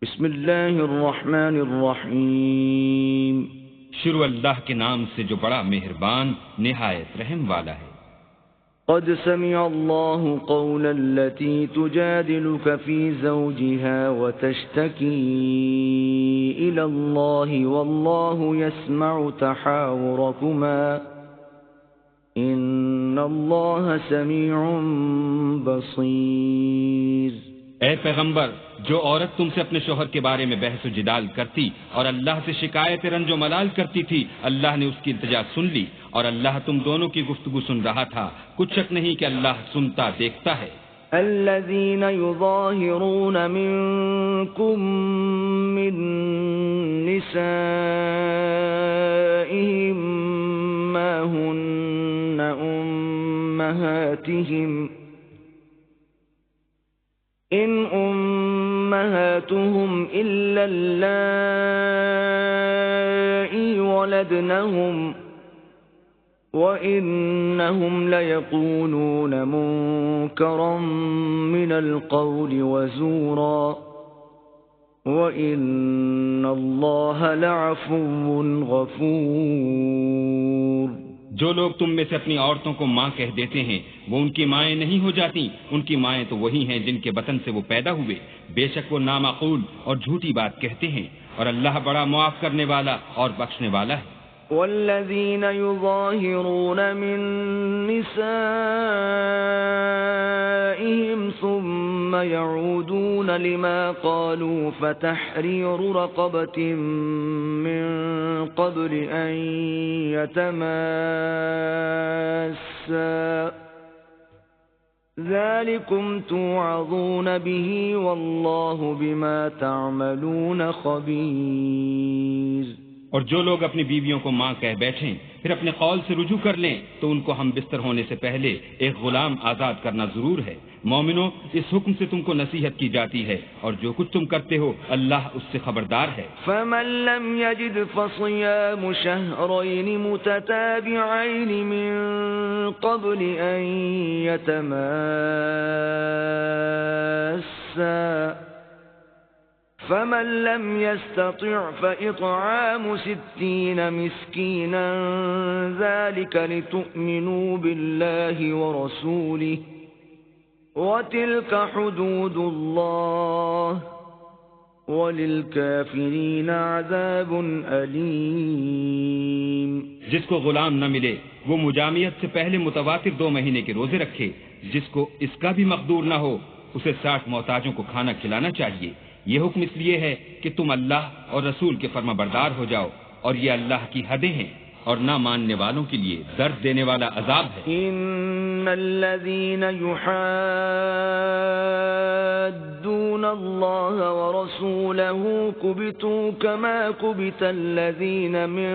بسم اللہ الرحمن الرحیم۔ شروع اللہ کے نام سے جو بڑا مہربان نہایت رحم والا ہے۔ قد سمع اللہ قول التي تجادلك في زوجها وتشتكي إلى الله والله يسمع تحاوركما إن الله سميع بصير۔ اے پیغمبر، جو عورت تم سے اپنے شوہر کے بارے میں بحث و جدال کرتی اور اللہ سے شکایت رنج و ملال کرتی تھی، اللہ نے اس کی التجا سن لی اور اللہ تم دونوں کی گفتگو سن رہا تھا۔ کچھ شک نہیں کہ اللہ سنتا دیکھتا ہے۔ الذين يظاهرون منكم من نسائهم ما هن أمهاتهم إن أمهاتهم إلا اللائي ولدنهم وإنهم ليقولون منكرا من القول وزورا وإن الله لعفو غفور۔ جو لوگ تم میں سے اپنی عورتوں کو ماں کہہ دیتے ہیں وہ ان کی مائیں نہیں ہو جاتی، ان کی مائیں تو وہی ہیں جن کے بطن سے وہ پیدا ہوئے۔ بے شک وہ نامعقول اور جھوٹی بات کہتے ہیں، اور اللہ بڑا معاف کرنے والا اور بخشنے والا ہے۔ والذین یظاہرون من نسائهم ثم يعودون لما قالوا فتحرير رقبة من قبل أن يتماسا ذلكم توعظون به والله بما تعملون خبير۔ اور جو لوگ اپنی بیویوں کو ماں کہہ بیٹھیں پھر اپنے قول سے رجوع کر لیں تو ان کو ہم بستر ہونے سے پہلے ایک غلام آزاد کرنا ضرور ہے۔ مومنو، اس حکم سے تم کو نصیحت کی جاتی ہے اور جو کچھ تم کرتے ہو اللہ اس سے خبردار ہے۔ فمن لم يجد فصيام شهرين متتابعين من قبل أن يتماسا فمن لم يستطع فإطعام 60 مسكينا ذلك لتؤمنوا بالله ورسوله وتلك حدود الله وللكافرين عذاب أليم۔ جس کو غلام نہ ملے وہ مجامعت سے پہلے متواتر 2 مہینے کے روزے رکھے، جس کو اس کا بھی مقدور نہ ہو اسے 60 محتاجوں کو کھانا کھلانا چاہیے۔ یہ حکم اس لیے ہے کہ تم اللہ اور رسول کے فرما بردار ہو جاؤ، اور یہ اللہ کی حدیں ہیں اور نہ ماننے والوں کے لیے درد دینے والا عذاب ہے۔ ان الذين يحادون الله ورسوله كبتوا كما كبت الذين من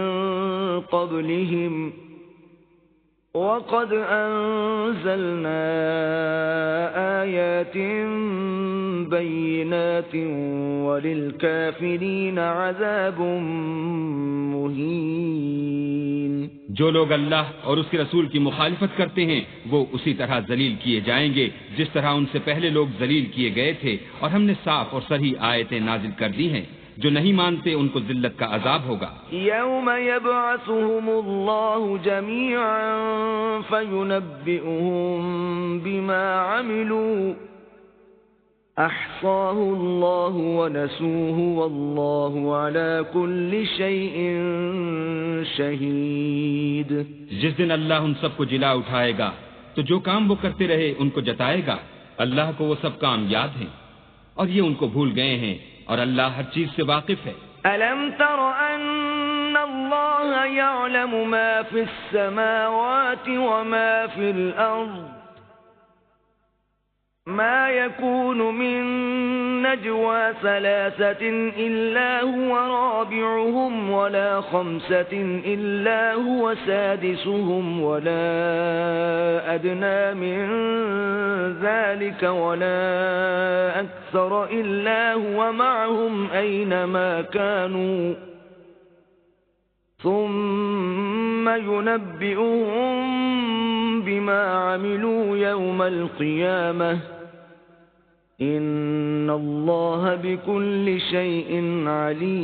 قبلهم وقد أنزلنا آيات بينات وللكافرين عذاب مهين۔ جو لوگ اللہ اور اس کے رسول کی مخالفت کرتے ہیں وہ اسی طرح ذلیل کیے جائیں گے جس طرح ان سے پہلے لوگ ذلیل کیے گئے تھے، اور ہم نے صاف اور صریح آیتیں نازل کر دی ہیں۔ جو نہیں مانتے ان کو ذلت کا عذاب ہوگا۔ یوم یبعثهم اللہ جمیعا فینبئهم بما عملوا احصاہ اللہ ونسوہ واللہ علی کل شیء شہید۔ جس دن اللہ ان سب کو جلا اٹھائے گا تو جو کام وہ کرتے رہے ان کو جتائے گا۔ اللہ کو وہ سب کام یاد ہیں اور یہ ان کو بھول گئے ہیں، اور اللہ ہر چیز سے واقف ہے۔ أَلَمْ تَرَ أَنَّ اللَّهَ يَعْلَمُ مَا فِي السَّمَاوَاتِ وَمَا فِي الْأَرْضِ مَا يَكُونُ مِن نَّجْوَى ثَلَاثَةٍ إِلَّا هُوَ رَابِعُهُمْ وَلَا خَمْسَةٍ إِلَّا هُوَ سَادِسُهُمْ وَلَا أَدْنَىٰ مِن ذَلِكَ وَلَا أَكْثَرَ إِلَّا هُوَ مَعَهُمْ أَيْنَمَا كَانُوا ثُمَّ يُنَبِّئُهُم بِمَا عَمِلُوا يَوْمَ الْقِيَامَةِ ان اللہ بکل شیء علیم.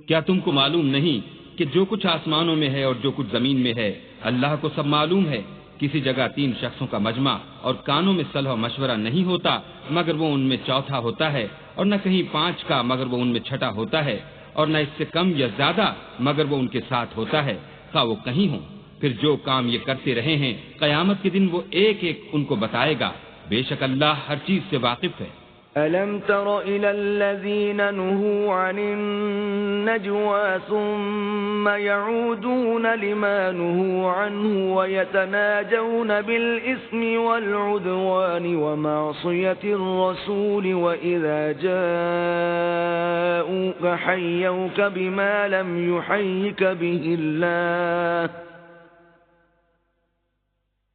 کیا تم کو معلوم نہیں کہ جو کچھ آسمانوں میں ہے اور جو کچھ زمین میں ہے اللہ کو سب معلوم ہے؟ کسی جگہ 3 شخصوں کا مجمع اور کانوں میں صلح و مشورہ نہیں ہوتا مگر وہ ان میں چوتھا ہوتا ہے، اور نہ کہیں 5 کا مگر وہ ان میں چھٹا ہوتا ہے، اور نہ اس سے کم یا زیادہ مگر وہ ان کے ساتھ ہوتا ہے، خواہ وہ کہیں ہوں. پھر جو کام یہ کرتے رہے ہیں قیامت کے دن وہ ایک ایک ان کو بتائے گا. بے شک اللہ ہر چیز سے واقف ہے. ألم تر إلى الذين نهوا عن النجوى ثم يعودون لما نهوا عنه ويتناجون بالإثم والعدوان ومعصية الرسول وإذا جاءوك حيوك بما لم يحيك به الله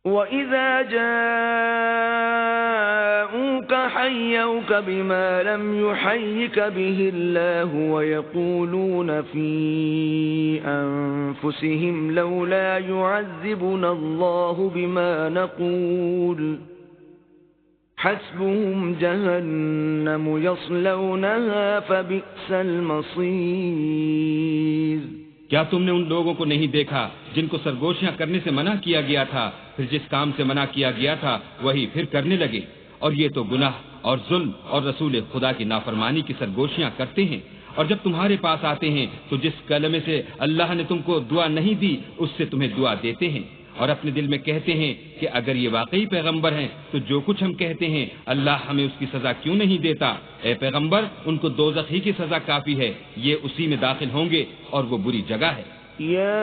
وَإِذَا جَاءُوكَ حَيَّوْكَ بِمَا لَمْ يُحَيِّكَ بِهِ اللَّهُ وَيَقُولُونَ فِي أَنفُسِهِمْ لَوْلَا يُعَذِّبُنَا اللَّهُ بِمَا نَقُولُ حَسْبُهُمْ جَهَنَّمُ يَصْلَوْنَهَا فَبِئْسَ الْمَصِيرُ. کیا تم نے ان لوگوں کو نہیں دیکھا جن کو سرگوشیاں کرنے سے منع کیا گیا تھا، پھر جس کام سے منع کیا گیا تھا وہی پھر کرنے لگے؟ اور یہ تو گناہ اور ظلم اور رسول خدا کی نافرمانی کی سرگوشیاں کرتے ہیں. اور جب تمہارے پاس آتے ہیں تو جس کلمے سے اللہ نے تم کو دعا نہیں دی اس سے تمہیں دعا دیتے ہیں، اور اپنے دل میں کہتے ہیں کہ اگر یہ واقعی پیغمبر ہیں تو جو کچھ ہم کہتے ہیں اللہ ہمیں اس کی سزا کیوں نہیں دیتا؟ اے پیغمبر ان کو دوزخ ہی کی سزا کافی ہے، یہ اسی میں داخل ہوں گے اور وہ بری جگہ ہے. یا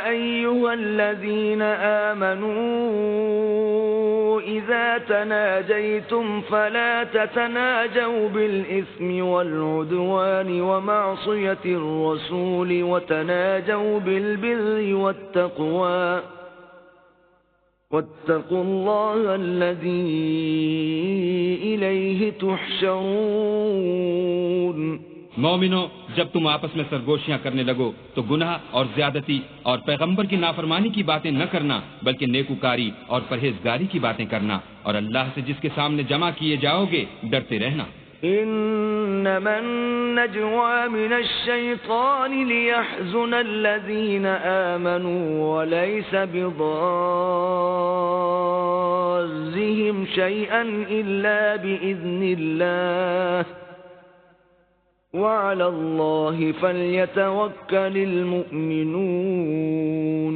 ایھا الذین آمنوا اذا تناجیتم فلا تتناجوا بالإثم والعدوان ومعصية الرسول وتناجوا بالبر والتقوى واتقوا الله الذي إليه تحشرون. مومنو، جب تم آپس میں سرگوشیاں کرنے لگو تو گناہ اور زیادتی اور پیغمبر کی نافرمانی کی باتیں نہ کرنا بلکہ نیکوکاری اور پرہیزگاری کی باتیں کرنا، اور اللہ سے جس کے سامنے جمع کیے جاؤ گے ڈرتے رہنا. انما النجوى من الشيطان ليحزن الذين آمنوا وليس بضارهم شيئا إلا بإذن الله وعلى الله فليتوكل المؤمنون.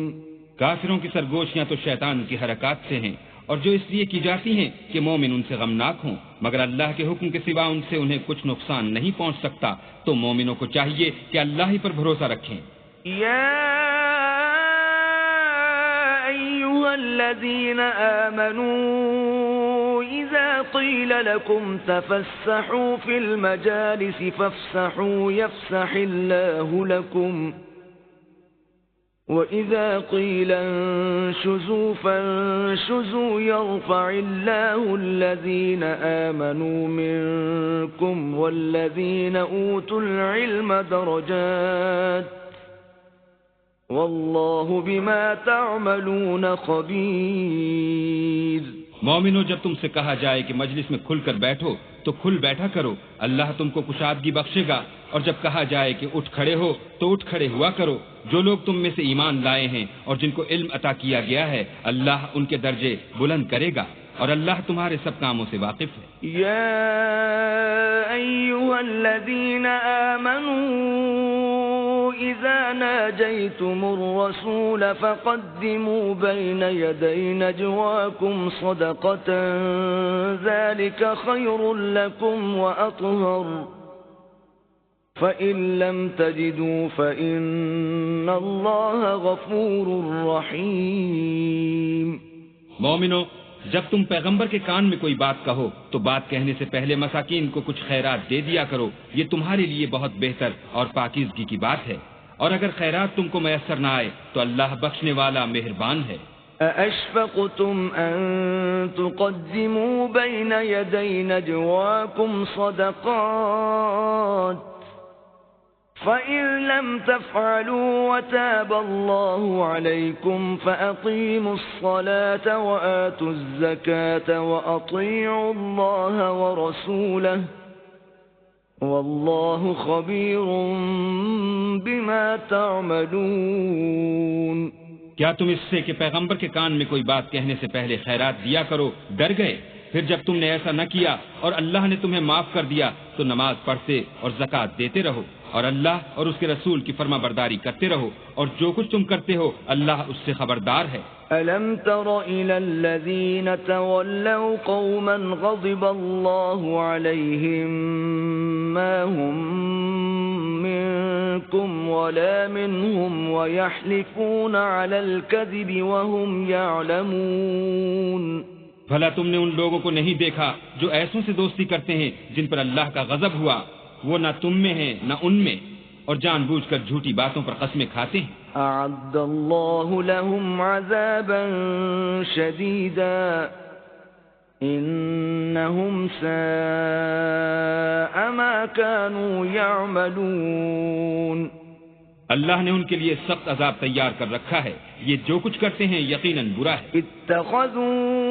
کافروں کی سرگوشیاں تو شیطان کی حرکات سے ہیں، اور جو اس لیے کی جاتی ہیں کہ مومن ان سے غمناک ہوں، مگر اللہ کے حکم کے سوا ان سے انہیں کچھ نقصان نہیں پہنچ سکتا. تو مومنوں کو چاہیے کہ اللہ ہی پر بھروسہ رکھیں. یا ایھا الذین آمنوا اذا قیل لکم تفسحوا فی المجالس فافسحوا یفسح اللہ لکم وَإِذَا قِيلَ انشُزُوا فَانشُزُوا يَرْفَعِ اللَّهُ الَّذِينَ آمَنُوا مِنكُمْ وَالَّذِينَ أُوتُوا الْعِلْمَ دَرَجَاتٍ وَاللَّهُ بِمَا تَعْمَلُونَ خَبِيرٌ. مومنو، جب تم سے کہا جائے کہ مجلس میں کھل کر بیٹھو تو کھل بیٹھا کرو، اللہ تم کو کشادگی بخشے گا. اور جب کہا جائے کہ اٹھ کھڑے ہو تو اٹھ کھڑے ہوا کرو. جو لوگ تم میں سے ایمان لائے ہیں اور جن کو علم عطا کیا گیا ہے اللہ ان کے درجے بلند کرے گا، اور اللہ تمہارے سب کاموں سے واقف ہے. یا ایھا الذین آمنوا اذا ناجیتم الرسول فقدموا بین یدی نجواکم صدقة ذلك خیر لکم وأطہر فَإِن لَّمْ تَجِدُوا فَإِنَّ اللَّهَ غَفُورٌ رَّحِيمٌ. مومنو، جب تم پیغمبر کے کان میں کوئی بات کہو تو بات کہنے سے پہلے مساکین کو کچھ خیرات دے دیا کرو، یہ تمہارے لیے بہت بہتر اور پاکیزگی کی بات ہے. اور اگر خیرات تم کو میسر نہ آئے تو اللہ بخشنے والا مہربان ہے. أَأَشْفَقْتُمْ أَن تُقَدِّمُوا بَيْنَ يَدَيْ نَجْوَاكُمْ صَدَقَاتٍ فَإِن لَّمْ تَفْعَلُوا وَتَابَ اللَّهُ عَلَيْكُمْ فَأَقِيمُوا الصَّلَاةَ وَآتُوا الزَّكَاةَ وَأَطِيعُوا اللَّهَ وَرَسُولَهُ وَاللَّهُ خَبِيرٌ بِمَا تَعْمَلُونَ۔ کیا تم اس سے کہ پیغمبر کے کان میں کوئی بات کہنے سے پہلے خیرات دیا کرو ڈر گئے؟ پھر جب تم نے ایسا نہ کیا اور اللہ نے تمہیں معاف کر دیا تو نماز پڑھتے اور زکوٰۃ دیتے رہو اور اللہ اور اس کے رسول کی فرما برداری کرتے رہو، اور جو کچھ تم کرتے ہو اللہ اس سے خبردار ہے۔ أَلَمْ تَرَ إِلَى الَّذِينَ تَوَلَّوْا قَوْمًا غَضِبَ اللَّهُ عَلَيْهِمْ مَا هُمْ مِنكُمْ وَلَا مِنْهُمْ وَيَحْلِفُونَ عَلَى الْكَذِبِ وَهُمْ يَعْلَمُونَ۔ بھلا تم نے ان لوگوں کو نہیں دیکھا جو ایسوں سے دوستی کرتے ہیں جن پر اللہ کا غضب ہوا، وہ نہ تم میں ہیں نہ ان میں، اور جان بوجھ کر جھوٹی باتوں پر قسمیں کھاتے ہیں۔ أعد الله لهم عذابا شديدا إنهم ساء ما كانوا يعملون۔ اللہ نے ان کے لیے سخت عذاب تیار کر رکھا ہے، یہ جو کچھ کرتے ہیں یقیناً برا ہے۔ اتخذوا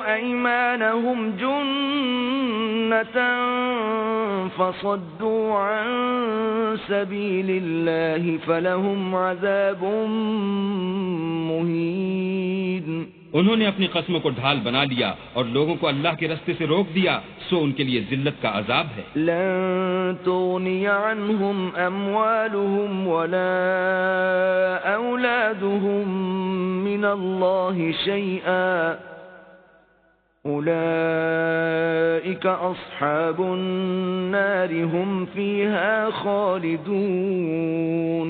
أيمانهم جنة فصدوا عن سبيل الله فلهم عذاب مهين۔ انہوں نے اپنی قسموں کو ڈھال بنا لیا اور لوگوں کو اللہ کے رستے سے روک دیا، سو ان کے لیے ذلت کا عذاب ہے۔ لن تغني عنهم أموالهم ولا أولادهم من الله شيئا أولئك أصحاب النار هم فيها خالدون۔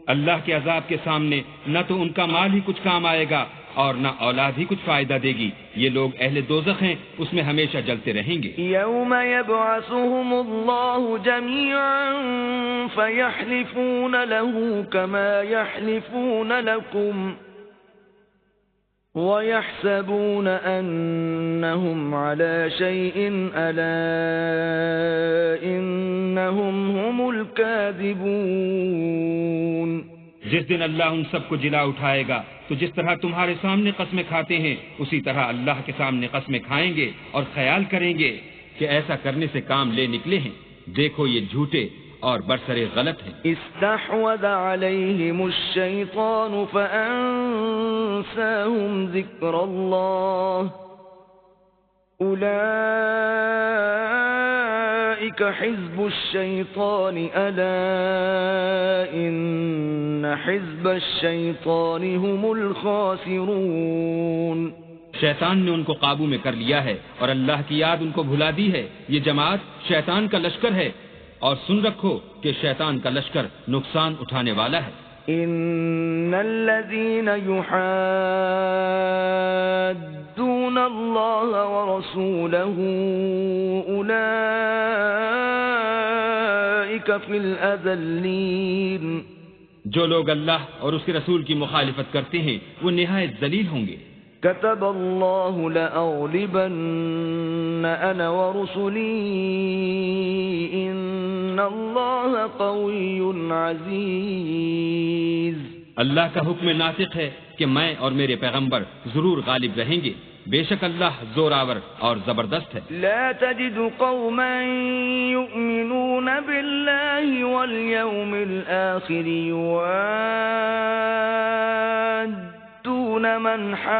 اللہ کے عذاب کے سامنے نہ تو ان کا مال ہی کچھ کام آئے گا اور نہ اولاد ہی کچھ فائدہ دے گی، یہ لوگ اہل دوزخ ہیں، اس میں ہمیشہ جلتے رہیں گے۔ یوم یبعثهم اللہ جميعا فیحلفون له كما يحلفون لكم وَيَحْسَبُونَ أَنَّهُمْ عَلَى شَيْءٍ أَلَا إِنَّهُمْ هُمُ الْكَاذِبُونَ۔ جس دن اللہ ان سب کو جلا اٹھائے گا تو جس طرح تمہارے سامنے قسمیں کھاتے ہیں اسی طرح اللہ کے سامنے قسمیں کھائیں گے اور خیال کریں گے کہ ایسا کرنے سے کام لے نکلے ہیں، دیکھو یہ جھوٹے اور برسرے غلط ہیں۔ استحوذ عليهم الشيطان فأنساهم ذكر الله أولئك حزب الشيطان ألا إن حزب الشيطان هم الخاسرون۔ شیطان نے ان کو قابو میں کر لیا ہے اور اللہ کی یاد ان کو بھلا دی ہے، یہ جماعت شیطان کا لشکر ہے، اور سن رکھو کہ شیطان کا لشکر نقصان اٹھانے والا ہے۔ ان الذين يحادون الله ورسوله اولئك في الاذلين۔ جو لوگ اللہ اور اس کے رسول کی مخالفت کرتے ہیں وہ نہایت ذلیل ہوں گے۔ كتب الله لأغلبن أنا ورسلي إن الله قوي عزيز۔ اللہ کا حکم ناطق ہے کہ میں اور میرے پیغمبر ضرور غالب رہیں گے، بے شک اللہ زوراور اور زبردست ہے۔ لا تجد قوما يؤمنون بالله واليوم الآخر يوادون من حاد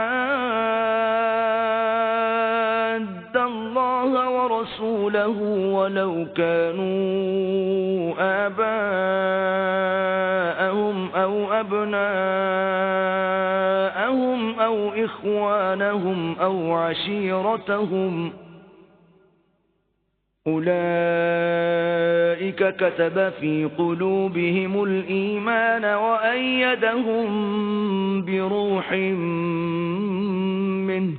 الله ورسوله ولو كانوا آباءهم أو أبناءهم أو إخوانهم أو عشيرتهم أولئك كتب في قلوبهم الإيمان وأيدهم بروح منه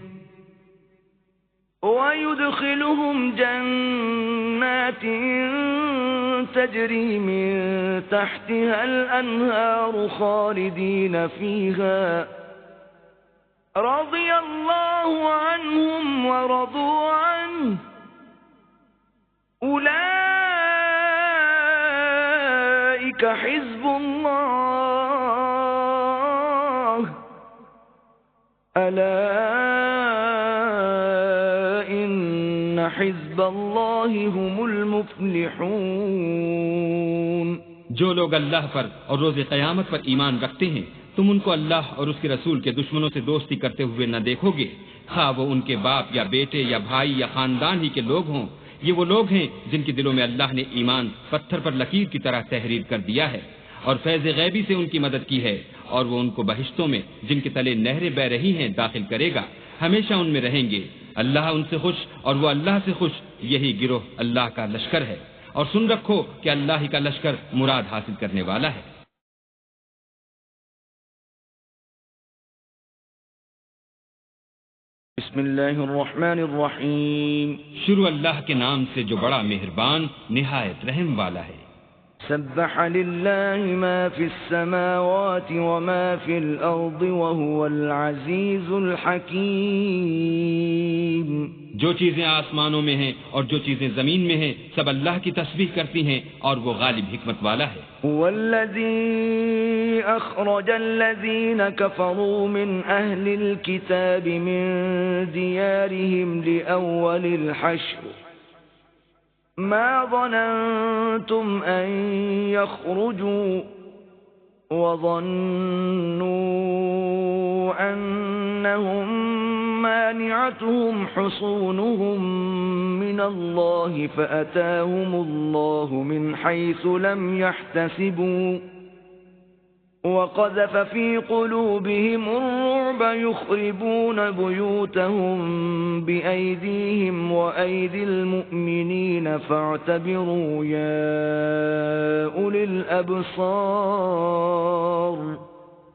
ويدخلهم جنات تجري من تحتها الأنهار خالدين فيها رضي الله عنهم ورضوا عنه أولئك حزب الله ألا إن حزب الله هم المفلحون. جو لوگ اللہ پر اور روز قیامت پر ایمان رکھتے ہیں تم ان کو اللہ اور اس کے رسول کے دشمنوں سے دوستی کرتے ہوئے نہ دیکھو گے، خواہ وہ ان کے باپ یا بیٹے یا بھائی یا خاندان ہی کے لوگ ہوں. یہ وہ لوگ ہیں جن کے دلوں میں اللہ نے ایمان پتھر پر لکیر کی طرح تحریر کر دیا ہے اور فیض غیبی سے ان کی مدد کی ہے، اور وہ ان کو بہشتوں میں جن کے تلے نہریں بہ رہی ہیں داخل کرے گا، ہمیشہ ان میں رہیں گے. اللہ ان سے خوش اور وہ اللہ سے خوش، یہی گروہ اللہ کا لشکر ہے. اور سن رکھو کہ اللہ ہی کا لشکر مراد حاصل کرنے والا ہے. بسم اللہ الرحمن الرحیم. شروع اللہ کے نام سے جو بڑا مہربان نہایت رحم والا ہے. سبح للہ ما فی السماوات وما فی الارض وهو العزیز الحکیم. جو چیزیں آسمانوں میں ہیں اور جو چیزیں زمین میں ہیں سب اللہ کی تسبیح کرتی ہیں اور وہ غالب حکمت والا ہے. والذی اخرج الذین کفروا من اہل الكتاب من دیارهم لأول الحشر ما ظننتم ان يخرجوا وظنوا انهم مانعتهم حصونهم من الله فأتاهم الله من حيث لم يحتسبوا وقذف في قلوبهم الرعب يخربون بيوتهم بأيديهم وأيدي المؤمنين فاعتبروا يا أولي الأبصار.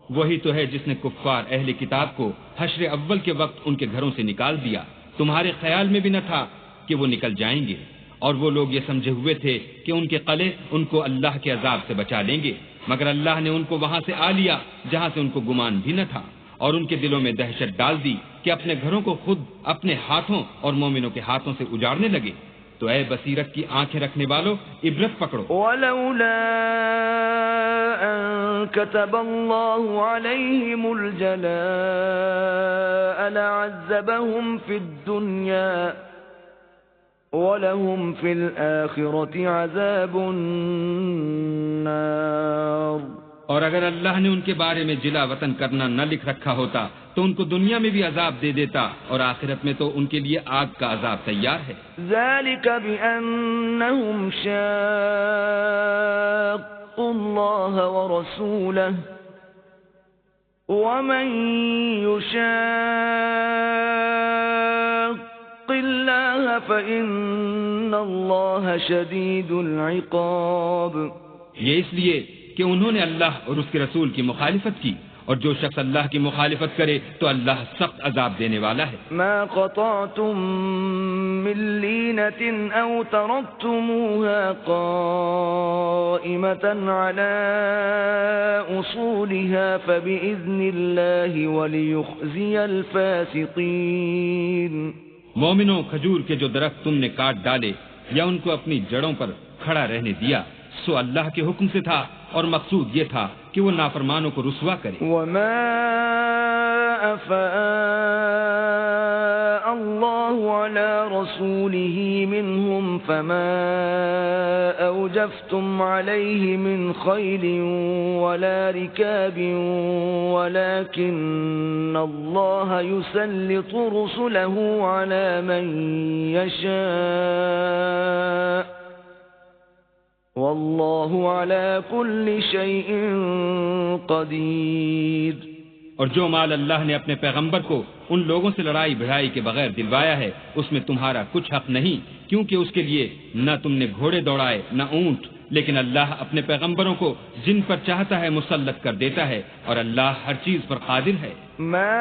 وہی تو ہے جس نے کفار اہل کتاب کو حشر اول کے وقت ان کے گھروں سے نکال دیا. تمہارے خیال میں بھی نہ تھا کہ وہ نکل جائیں گے، اور وہ لوگ یہ سمجھے ہوئے تھے کہ ان کے قلعے ان کو اللہ کے عذاب سے بچا لیں گے، مگر اللہ نے ان کو وہاں سے آ لیا جہاں سے ان کو گمان بھی نہ تھا، اور ان کے دلوں میں دہشت ڈال دی کہ اپنے گھروں کو خود اپنے ہاتھوں اور مومنوں کے ہاتھوں سے اجاڑنے لگے. تو اے بصیرت کی آنکھیں رکھنے والوں عبرت پکڑو. ولولا ان كتب الله عليهم الجلاء لعذبهم في الدنيا ولهم في الآخرة عذاب النار. اور اگر اللہ نے ان کے بارے میں جلا وطن کرنا نہ لکھ رکھا ہوتا تو ان کو دنیا میں بھی عذاب دے دیتا، اور آخرت میں تو ان کے لیے آگ کا عذاب تیار ہے. ذلك بأنهم شاقوا الله ورسوله ومن يشاق الله فإن الله شديد العقاب. یہ اس لیے کہ انہوں نے اللہ اور اس کے رسول کی مخالفت کی، اور جو شخص اللہ کی مخالفت کرے تو اللہ سخت عذاب دینے والا ہے. ما قطعتم من لینة او ترکتموها قائمة على اصولها فبإذن الله وليخزي الفاسقين. مومنوں، کھجور کے جو درخت تم نے کاٹ ڈالے یا ان کو اپنی جڑوں پر کھڑا رہنے دیا سو اللہ کے حکم سے تھا، اور مقصود یہ تھا کہ وہ نافرمانوں کو رسوا کرے. وما أفاء الله على رسوله منهم فما أوجفتم عليه من خيل ولا ركاب ولكن الله يسلط رسله على من يشاء واللہ علی کل شیء قدیر. اور جو مال اللہ نے اپنے پیغمبر کو ان لوگوں سے لڑائی بھڑائی کے بغیر دلوایا ہے اس میں تمہارا کچھ حق نہیں، کیونکہ اس کے لیے نہ تم نے گھوڑے دوڑائے نہ اونٹ، لیکن اللہ اپنے پیغمبروں کو جن پر چاہتا ہے مسلط کر دیتا ہے، اور اللہ ہر چیز پر قادر ہے. ما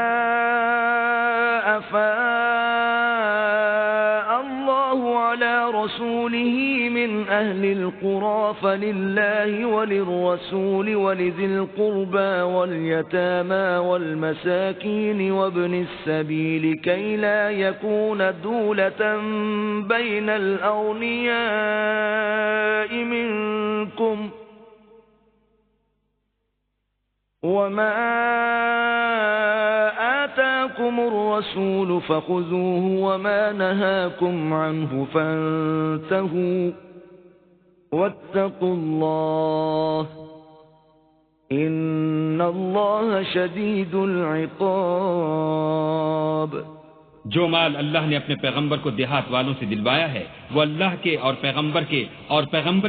أفاء الله على رسوله من أهل القرى فلله وللرسول ولذي القربى واليتامى والمساكين وابن السبيل كي لا يكون دولة بين الأغنياء منكم وما آتاكم الرسول فخذوه وما نهاكم عنه فانتهوا واتقوا الله ان اللہ شدید العقاب. جو مال اللہ نے اپنے پیغمبر کو دیہات والوں سے دلوایا ہے وہ اللہ کے اور پیغمبر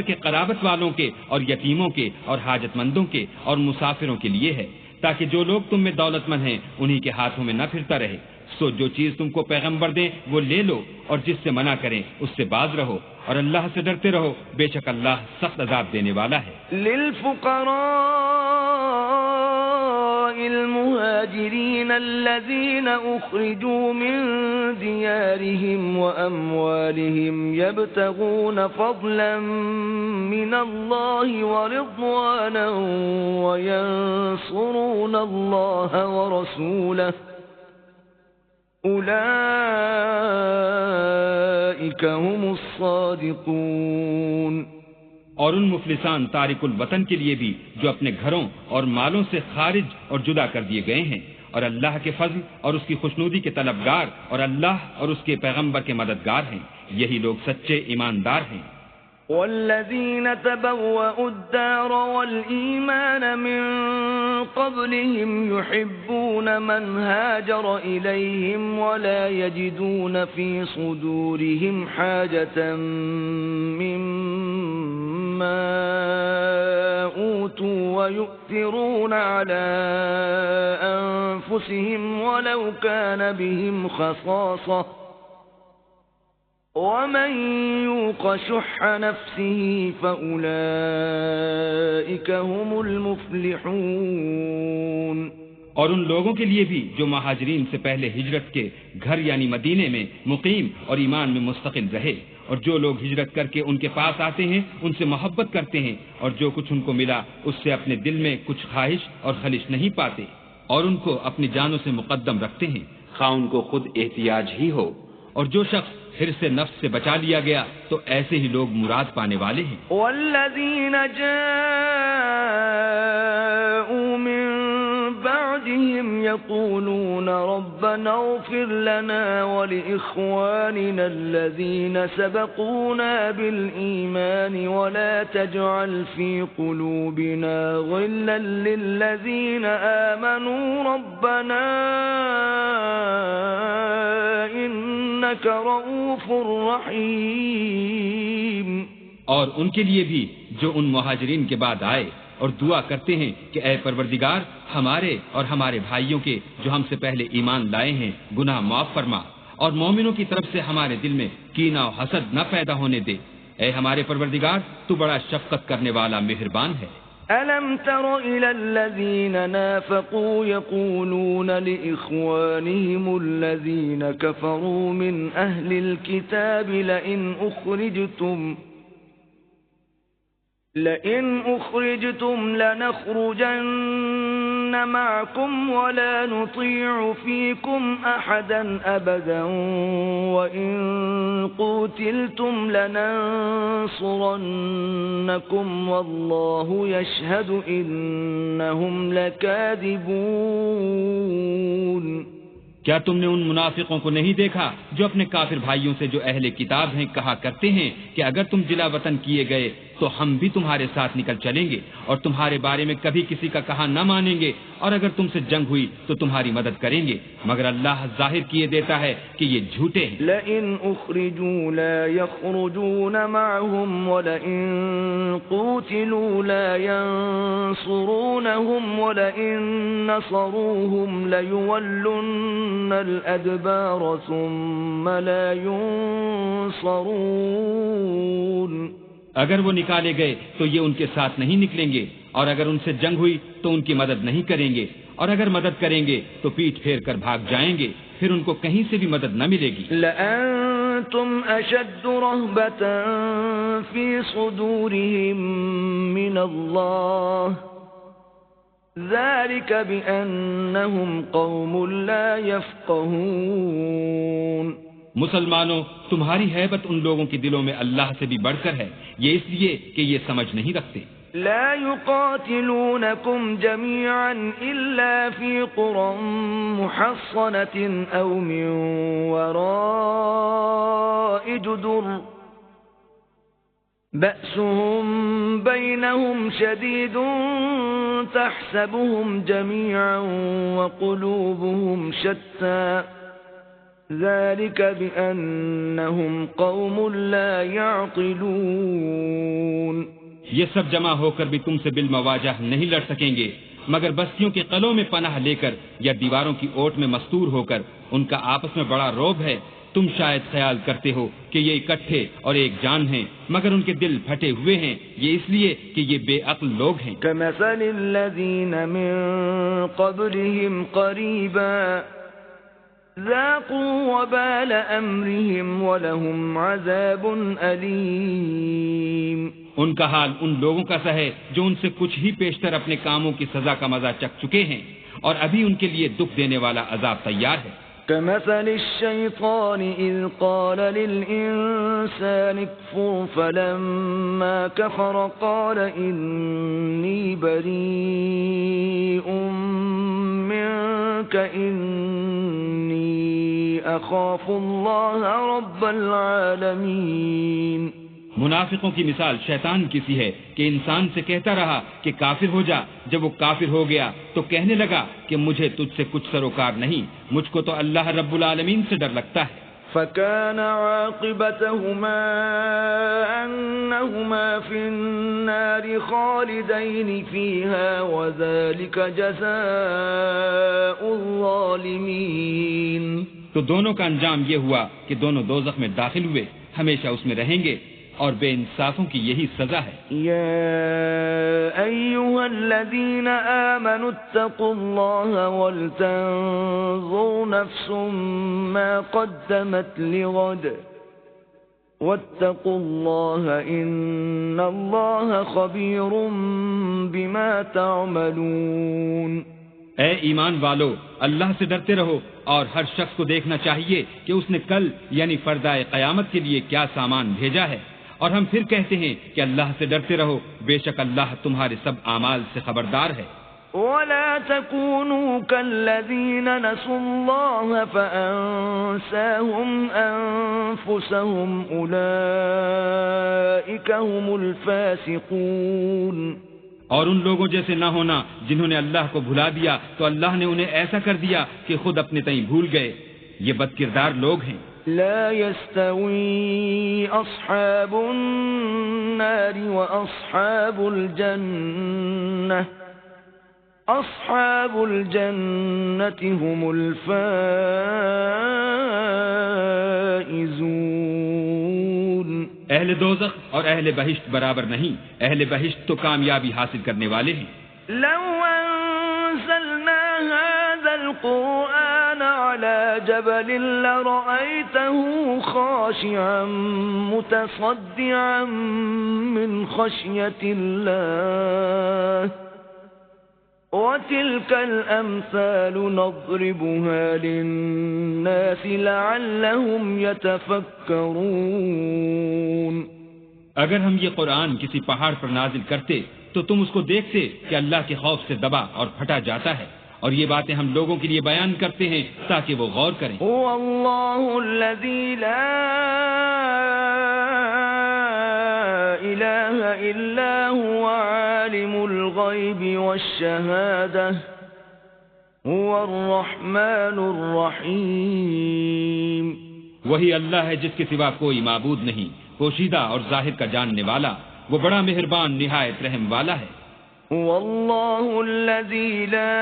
کے قرابت والوں کے اور یتیموں کے اور حاجت مندوں کے اور مسافروں کے لیے ہے، تاکہ جو لوگ تم میں دولت مند ہیں انہی کے ہاتھوں میں نہ پھرتا رہے. سو جو چیز تم کو پیغمبر دیں وہ لے لو، اور جس سے منع کریں اس سے باز رہو، اور اللہ سے ڈرتے رہو، بے شک اللہ سخت عذاب دینے والا ہے. للفقراء المهاجرين الذين أخرجوا من ديارهم وأموالهم يبتغون فضلا من الله ورضوانا وينصرون الله ورسوله أولئك هم الصادقون. اور ان مفلسان تارک الوطن کے لیے بھی جو اپنے گھروں اور مالوں سے خارج اور جدا کر دیے گئے ہیں، اور اللہ کے فضل اور اس کی خوشنودی کے طلبگار اور اللہ اور اس کے پیغمبر کے مددگار ہیں، یہی لوگ سچے ایماندار ہیں. والذين تبوأوا الدار والإيمان من قبلهم يحبون من هاجر إليهم ولا يجدون في صدورهم حاجة مما أوتوا ويؤثرون على أنفسهم ولو كان بهم خصاصة ومن يوق شح نفسه فأولئك هم المفلحون. اور ان لوگوں کے لیے بھی جو مہاجرین سے پہلے ہجرت کے گھر یعنی مدینے میں مقیم اور ایمان میں مستقل رہے، اور جو لوگ ہجرت کر کے ان کے پاس آتے ہیں ان سے محبت کرتے ہیں، اور جو کچھ ان کو ملا اس سے اپنے دل میں کچھ خواہش اور خلش نہیں پاتے، اور ان کو اپنی جانوں سے مقدم رکھتے ہیں، خواہ ان کو خود احتیاج ہی ہو. اور جو شخص پھر سے نفس سے بچا لیا گیا تو ایسے ہی لوگ مراد پانے والے ہیں. والذین جاءوا من بعدهم يقولون ربنا اغفر لنا ولإخواننا الذين سبقونا بالإيمان ولا تجعل في قلوبنا غلا للذين آمنوا ربنا إنك رؤوف رحيم. اور ان کے لیے بھی جو ان مہاجرین کے بعد آئے اور دعا کرتے ہیں کہ اے پروردگار ہمارے اور ہمارے بھائیوں کے جو ہم سے پہلے ایمان لائے ہیں گناہ معاف فرما، اور مومنوں کی طرف سے ہمارے دل میں کینہ و حسد نہ پیدا ہونے دے. اے ہمارے پروردگار تو بڑا شفقت کرنے والا مہربان ہے. أَلَمْ تَرَ إِلَى الَّذِينَ نَافَقُوا يَقُولُونَ لِإِخْوَانِهِمُ الَّذِينَ كَفَرُوا مِنْ أَهْلِ الْكِتَابِ لئن أخرجتم لنخرجن معكم ولا نطيع فيكم أحدا أبدا وإن قتلتم لننصرنكم والله يشهد إنهم لكاذبون. کیا تم نے ان منافقوں کو نہیں دیکھا جو اپنے کافر بھائیوں سے جو اہل کتاب ہیں کہا کرتے ہیں کہ اگر تم جلا وطن کیے گئے تو ہم بھی تمہارے ساتھ نکل چلیں گے اور تمہارے بارے میں کبھی کسی کا کہا نہ مانیں گے، اور اگر تم سے جنگ ہوئی تو تمہاری مدد کریں گے، مگر اللہ ظاہر کیے دیتا ہے کہ یہ جھوٹے ہیں. لئن اخرجوا لا يخرجون معهم ولئن قوتلوا لا ينصرونهم ولئن نصروهم ليولن الأدبار ثم لا ينصرون. اگر وہ نکالے گئے تو یہ ان کے ساتھ نہیں نکلیں گے، اور اگر ان سے جنگ ہوئی تو ان کی مدد نہیں کریں گے، اور اگر مدد کریں گے تو پیٹھ پھیر کر بھاگ جائیں گے، پھر ان کو کہیں سے بھی مدد نہ ملے گی. لأنتم أشد رهبة في صدورهم من الله ذلك بأنهم قوم لا يفقهون. مسلمانوں تمہاری ہیبت ان لوگوں کے دلوں میں اللہ سے بھی بڑھ کر ہے، یہ اس لیے کہ یہ سمجھ نہیں رکھتے. لا يقاتلونكم جميعا إلا في قرى محصنة أو من وراء جدر بأسهم بينهم شديد تحسبهم جميعا وقلوبهم شتى ذلك بأنهم قوم لا يعقلون. یہ سب جمع ہو کر بھی تم سے بالمواجہ نہیں لڑ سکیں گے مگر بستیوں کے قلعوں میں پناہ لے کر یا دیواروں کی اوٹ میں مستور ہو کر. ان کا آپس میں بڑا رعب ہے. تم شاید خیال کرتے ہو کہ یہ اکٹھے اور ایک جان ہیں مگر ان کے دل پھٹے ہوئے ہیں. یہ اس لیے کہ یہ بے عقل لوگ ہیں. كمثل الذين من قبلهم قريبا ذاقوا وبال أمرهم ولهم عذاب أليم. ان کا حال ان لوگوں کا سا ہے جو ان سے کچھ ہی پیشتر اپنے کاموں کی سزا کا مزہ چکھ چکے ہیں اور ابھی ان کے لیے دکھ دینے والا عذاب تیار ہے. كمثل الشيطان إذ قال للإنسان اكفر فلما كفر قال إني بريء منك إني أخاف الله رب العالمين. منافقوں کی مثال شیطان کی سی ہے کہ انسان سے کہتا رہا کہ کافر ہو جا. جب وہ کافر ہو گیا تو کہنے لگا کہ مجھے تجھ سے کچھ سروکار نہیں, مجھ کو تو اللہ رب العالمین سے ڈر لگتا ہے. فكان عاقبتهما أنهما في النار خالدين فيها وذلك جزاء الظالمين. تو دونوں کا انجام یہ ہوا کہ دونوں دوزخ میں داخل ہوئے, ہمیشہ اس میں رہیں گے اور بے انصافوں کی یہی سزا ہے. يا أيها الذين آمنوا اتقوا الله ولتنظر نفس ما قدمت لغد واتقوا الله إن الله خبير بما تعملون. اے ایمان والو, اللہ سے ڈرتے رہو اور ہر شخص کو دیکھنا چاہیے کہ اس نے کل یعنی فردائے قیامت کے لیے کیا سامان بھیجا ہے. اور ہم پھر کہتے ہیں کہ اللہ سے ڈرتے رہو, بے شک اللہ تمہارے سب اعمال سے خبردار ہے. ولا تكونوا كالذين نسوا الله فأنساهم أنفسهم أولئك هم الفاسقون. اور ان لوگوں جیسے نہ ہونا جنہوں نے اللہ کو بھلا دیا تو اللہ نے انہیں ایسا کر دیا کہ خود اپنے تئیں بھول گئے. یہ بد کردار لوگ ہیں. لا يستوي أصحاب النار وأصحاب الجنة أصحاب الجنة هم الفائزون. اہل دوزخ اور اہل بہشت برابر نہیں, اہل بہشت تو کامیابی حاصل کرنے والے ہیں. لو أنزلنا هذا القرآن على جبل لرأيته خاشعا متصدعا من خشية الله وتلك الأمثال نضربها للناس لعلهم يتفكرون. اگر ہم یہ قرآن کسی پہاڑ پر نازل کرتے تو تم اس کو دیکھتے کہ اللہ کے خوف سے دبا اور پھٹا جاتا ہے, اور یہ باتیں ہم لوگوں کے لیے بیان کرتے ہیں تاکہ وہ غور کریں. هو الله الذي لا إله إلا هو عالم الغيب والشهادة هو الرحمن الرحيم. وہی اللہ ہے جس کے سوا کوئی معبود نہیں, پوشیدہ اور ظاہر کا جاننے والا, وہ بڑا مہربان نہایت رحم والا ہے. والله الذي لا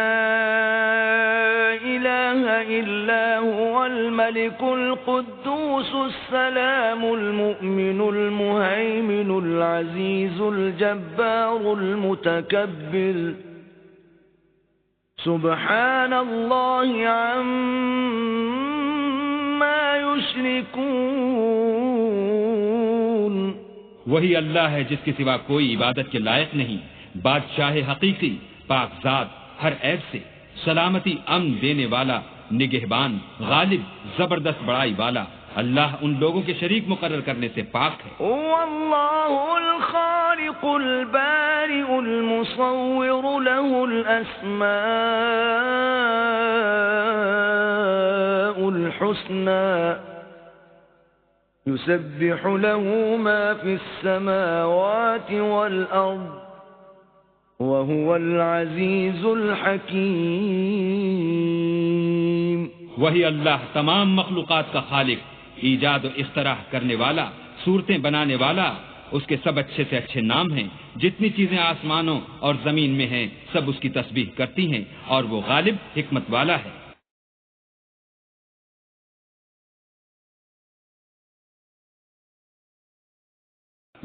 إله إلا هو الملك القدوس السلام المؤمن المهيمن العزيز الجبار المتكبر سبحان الله عما يشركون. وہی اللہ ہے جس کے سوا کوئی عبادت کے لائق نہیں, بادشاہ حقیقی, پاک ذات, ہر عیب سے, سلامتی امن دینے والا, نگہبان, غالب, زبردست بڑائی والا, اللہ ان لوگوں کے شریک مقرر کرنے سے پاک ہے۔ واللہ الخالق البارئ المصور له الاسماء الحسنى يسبح له ما في السماوات والارض وهو العزيز الحكيم۔ وہی اللہ تمام مخلوقات کا خالق، ایجاد و اختراع کرنے والا، صورتیں بنانے والا، اس کے سب اچھے سے اچھے نام ہیں۔ جتنی چیزیں آسمانوں اور زمین میں ہیں سب اس کی تسبیح کرتی ہیں، اور وہ غالب حکمت والا ہے۔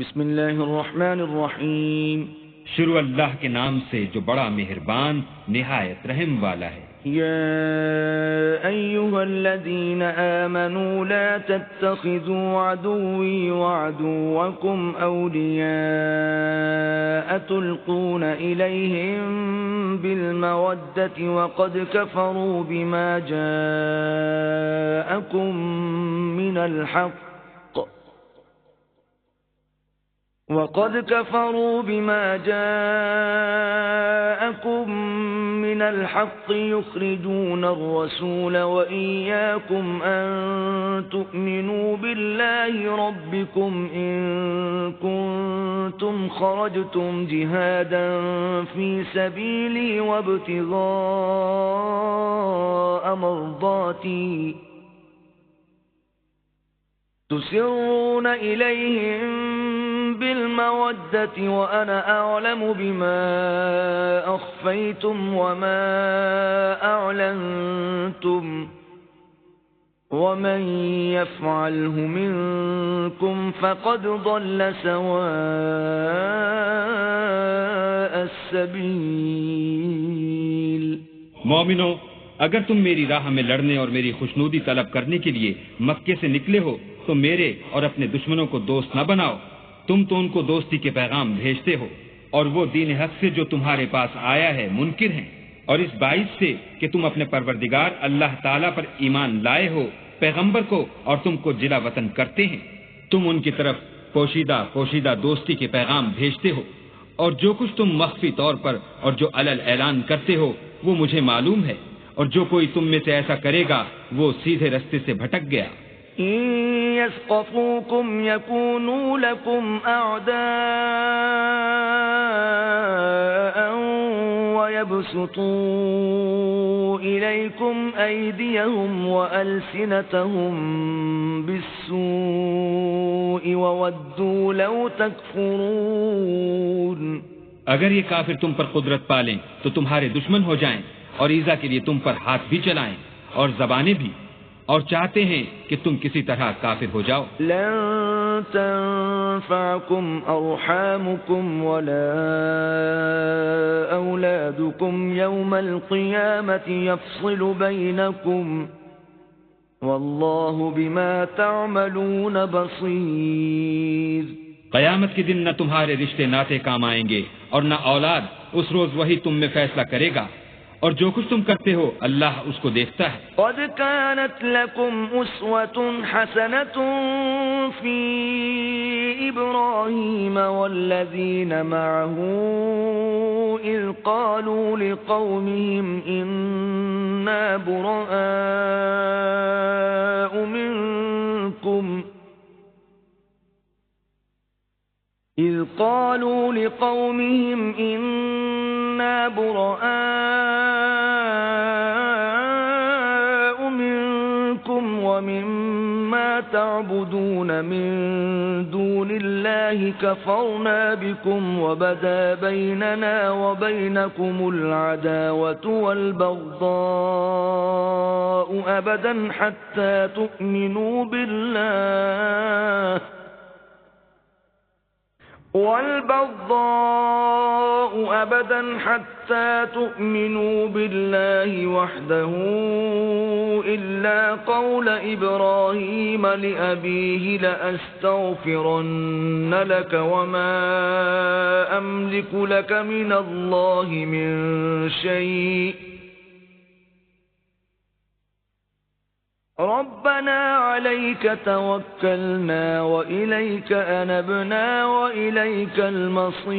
بسم اللہ الرحمن الرحیم۔ شروع اللہ کے نام سے جو بڑا مہربان نہایت رحم والا ہے۔ يا أيها الذين آمنوا لا تتخذوا عدوي وعدوكم أولياء تلقون إليهم بالمودة وقد كفروا بما جاءكم من الحق يخرجون الرسول وإياكم أن تؤمنوا بالله ربكم إن كنتم خرجتم جهادا في سبيلي وابتغاء مرضاتي تسرون إليهم بالمودة وأنا أعلم بما أخفيتم وما أعلنتم ومن يفعله منكم فقد ضل سواء السبيل۔ مومنو، اگر تم میری راہ میں لڑنے اور میری خوشنودی طلب کرنے کے لیے مکے سے نکلے ہو تو میرے اور اپنے دشمنوں کو دوست نہ بناؤ۔ تم تو ان کو دوستی کے پیغام بھیجتے ہو اور وہ دین حق سے جو تمہارے پاس آیا ہے منکر ہیں، اور اس باعث سے کہ تم اپنے پروردگار اللہ تعالیٰ پر ایمان لائے ہو، پیغمبر کو اور تم کو جلا وطن کرتے ہیں، تم ان کی طرف پوشیدہ دوستی کے پیغام بھیجتے ہو، اور جو کچھ تم مخفی طور پر اور جو علل اعلان کرتے ہو وہ مجھے معلوم ہے، اور جو کوئی تم میں سے ایسا کرے گا وہ سیدھے رستے سے بھٹک گیا۔ إن يثقفوكم يكونوا لكم أعداء ويبسطوا إليكم أيديهم وألسنتهم بالسوء وودوا لو تكفرون۔ اگر یہ کافر تم پر قدرت پالیں تو تمہارے دشمن ہو جائیں اور ایذا کے لیے تم پر ہاتھ بھی چلائیں اور زبانیں بھی، اور چاہتے ہیں کہ تم کسی طرح کافر ہو جاؤ۔ لن تنفعكم أرحامكم ولا أولادكم يوم القيامة يفصل بينكم والله بما تعملون بصير۔ قیامت کے دن نہ تمہارے رشتے ناتے کام آئیں گے اور نہ اولاد، اس روز وہی تم میں فیصلہ کرے گا، اور جو کچھ تم کرتے ہو اللہ اس کو دیکھتا ہے۔ قد كانت لكم أسوة حسنة في إبراهيم والذين معه إذ قالوا لقومهم إنا براء منكم ومما تعبدون من دون الله كفرنا بكم وبدا بيننا وبينكم العداوة والبغضاء أبدا حتى تؤمنوا بالله وحده إلا قول إبراهيم لأبيه لأستغفرن لك وما أملك لك من الله من شيء ربنا عليك توكلنا وإليك أنبنا وإليك المصير.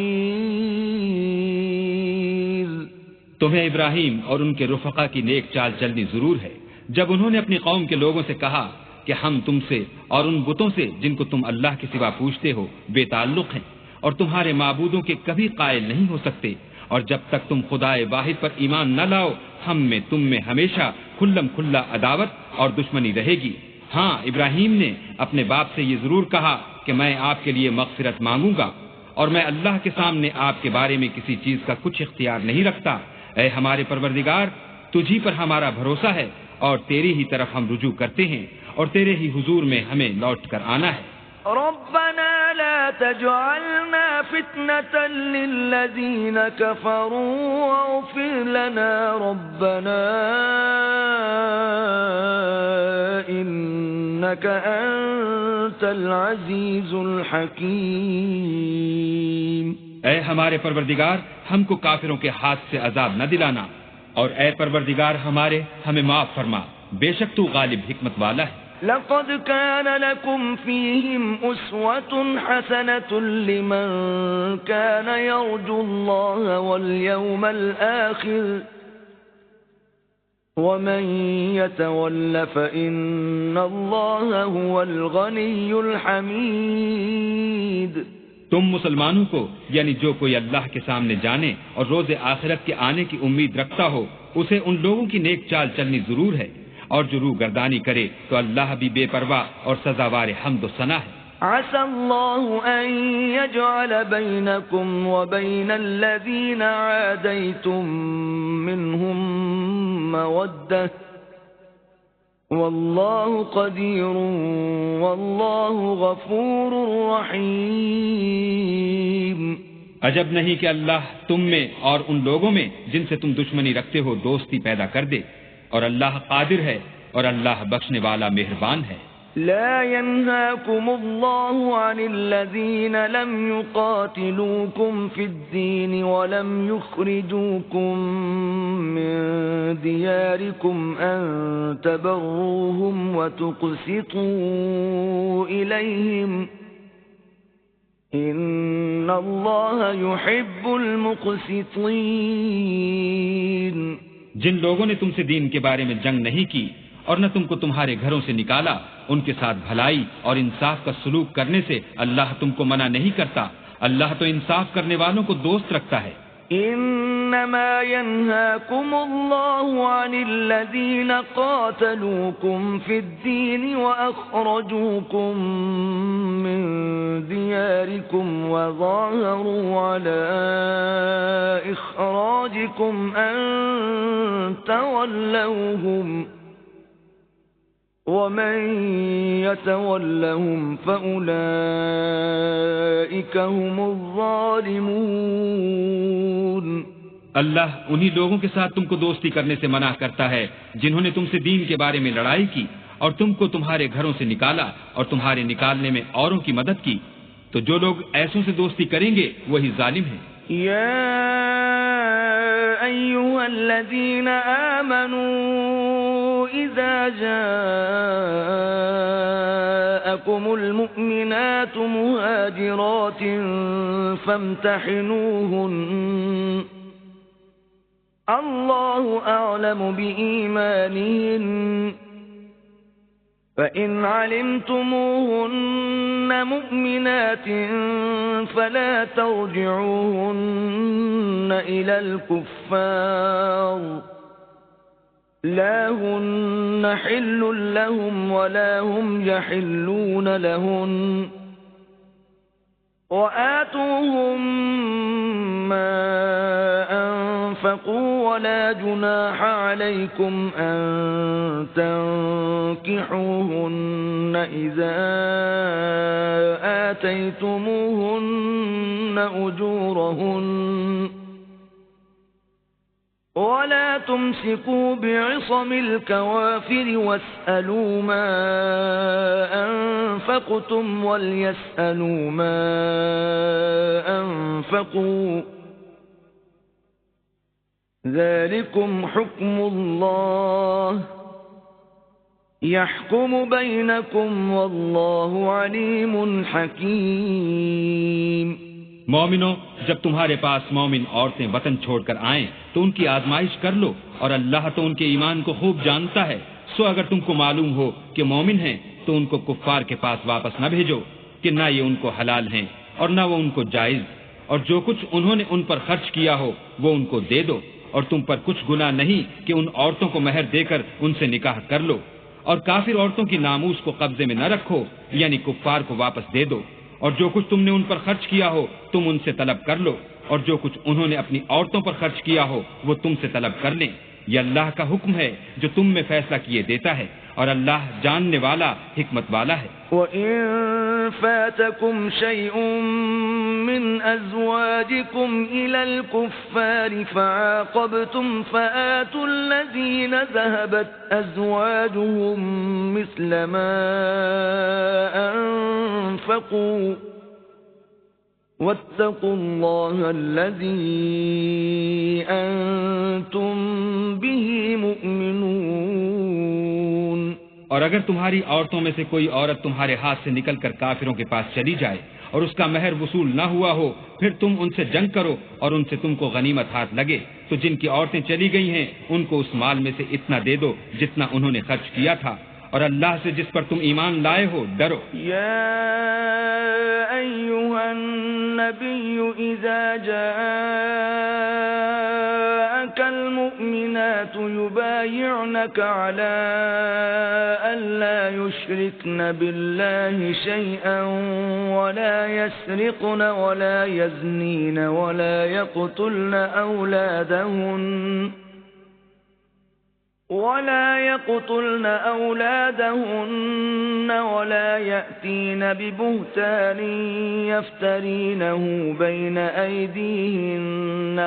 تمہیں ابراہیم اور ان کے رفقا کی نیک چال چلنی ضرور ہے جب انہوں نے اپنی قوم کے لوگوں سے کہا کہ ہم تم سے اور ان بتوں سے جن کو تم اللہ کے سوا پوجتے ہو بے تعلق ہیں اور تمہارے معبودوں کے کبھی قائل نہیں ہو سکتے، اور جب تک تم خدا واحد پر ایمان نہ لاؤ ہم میں تم میں ہمیشہ کھلم کھلا عداوت اور دشمنی رہے گی. ہاں، ابراہیم نے اپنے باپ سے یہ ضرور کہا کہ میں آپ کے لیے مغفرت مانگوں گا اور میں اللہ کے سامنے آپ کے بارے میں کسی چیز کا کچھ اختیار نہیں رکھتا. اے ہمارے پروردگار، تجھی پر ہمارا بھروسہ ہے اور تیری ہی طرف ہم رجوع کرتے ہیں اور تیرے ہی حضور میں ہمیں لوٹ کر آنا ہے. ربنا لا تجعلنا فتنة للذين كفروا واغفر لنا ربنا إنك أنت العزيز الحكيم. اے ہمارے پروردگار، ہم کو کافروں کے ہاتھ سے عذاب نہ دلانا، اور اے پروردگار ہمارے ہمیں معاف فرما، بے شک تو غالب حکمت والا ہے. لقد كان لكم فيهم أسوة حسنة لمن كان يرجو الله واليوم الآخر ومن يتول فإن الله هو الغني الحميد. تم مسلمانوں کو یعنی جو کوئی اللہ کے سامنے جانے اور روز آخرت کے آنے کی امید رکھتا ہو اسے ان لوگوں کی نیک چال چلنی ضرور ہے، اور جو روح گردانی کرے تو اللہ بھی بے پرواہ اور سزاوار حمد و ثنا ہے. عسى الله أن يجعل بينكم وبين الذين عاديتم منهم مودة والله قدير والله غفور رحيم. عجب نہیں کہ اللہ تم میں اور ان لوگوں میں جن سے تم دشمنی رکھتے ہو دوستی پیدا کر دے، اور اللہ قادر ہے اور اللہ بخشنے والا مہربان ہے. لا ينهاكم الله عن الذين لم يقاتلوكم في الدين ولم يخرجوكم من دياركم أن تبروهم وتقسطوا إليهم إن الله يحب المقسطين. جن لوگوں نے تم سے دین کے بارے میں جنگ نہیں کی اور نہ تم کو تمہارے گھروں سے نکالا، ان کے ساتھ بھلائی اور انصاف کا سلوک کرنے سے اللہ تم کو منع نہیں کرتا. اللہ تو انصاف کرنے والوں کو دوست رکھتا ہے. انما ينهاكم الله عن الذين قاتلوكم في الدين واخرجوكم من دياركم وظاهروا على اخراجكم ان تولوهم ومن يتولهم فأولئك هم الظالمون. اللہ انہی لوگوں کے ساتھ تم کو دوستی کرنے سے منع کرتا ہے جنہوں نے تم سے دین کے بارے میں لڑائی کی اور تم کو تمہارے گھروں سے نکالا اور تمہارے نکالنے میں اوروں کی مدد کی، تو جو لوگ ایسوں سے دوستی کریں گے وہی ظالم ہیں. یا ایھا الذین آمنوا اذا جاءکم المؤمنات مہاجرات فامتحنوہن اللہ اعلم بإیمانہن فإن علمتموهن مؤمنات فلا ترجعوهن إلى الكفار لا هن حل لهم ولا هم يحلون لهن وآتوهم ما أنفقوا ولا جناح عليكم أن تنكحوهن إذا آتيتموهن أجورهن ولا تمسكوا بعصم الكوافر واسألوا ما أنفقتم وليسألوا ما أنفقوا ذلكم حكم الله يحكم بينكم والله عليم حكيم۔ مومنو، جب تمہارے پاس مومن عورتیں وطن چھوڑ کر آئیں تو ان کی آزمائش کر لو، اور اللہ تو ان کے ایمان کو خوب جانتا ہے۔ سو اگر تم کو معلوم ہو کہ مومن ہیں تو ان کو کفار کے پاس واپس نہ بھیجو کہ نہ یہ ان کو حلال ہیں اور نہ وہ ان کو جائز، اور جو کچھ انہوں نے ان پر خرچ کیا ہو وہ ان کو دے دو، اور تم پر کچھ گناہ نہیں کہ ان عورتوں کو مہر دے کر ان سے نکاح کر لو، اور کافر عورتوں کی ناموس کو قبضے میں نہ رکھو، یعنی کفار کو واپس دے دو، اور جو کچھ تم نے ان پر خرچ کیا ہو تم ان سے طلب کر لو، اور جو کچھ انہوں نے اپنی عورتوں پر خرچ کیا ہو وہ تم سے طلب کر لیں۔ یہ اللہ کا حکم ہے جو تم میں فیصلہ کیے دیتا ہے، اور اللہ جاننے والا حکمت والا ہے۔ وَإِن فَاتَكُمْ شَيْءٌ مِّنْ أَزْوَاجِكُمْ إِلَى الْكُفَّارِ فَعَاقَبْتُمْ فَآتُوا الَّذِينَ ذَهَبَتْ أَزْوَاجُهُم مِّثْلَ مَا أَنفَقُوا وَاتَّقُوا اللَّهَ الَّذِي أَنتُم بِهِ مُؤْمِنُونَ۔ اور اگر تمہاری عورتوں میں سے کوئی عورت تمہارے ہاتھ سے نکل کر کافروں کے پاس چلی جائے اور اس کا مہر وصول نہ ہوا ہو، پھر تم ان سے جنگ کرو اور ان سے تم کو غنیمت ہاتھ لگے، تو جن کی عورتیں چلی گئی ہیں ان کو اس مال میں سے اتنا دے دو جتنا انہوں نے خرچ کیا تھا، اور اللہ سے جس پر تم ایمان لائے ہو ڈرو۔ یا ایھا النبی اذا جاءک المؤمنات یبایعنک علی ألا يشركن بالله شيئا ولا يسرقن ولا يزنين ولا يقتلن أولادهن ولا يأتين ببهتان يفترينه بين أيديهن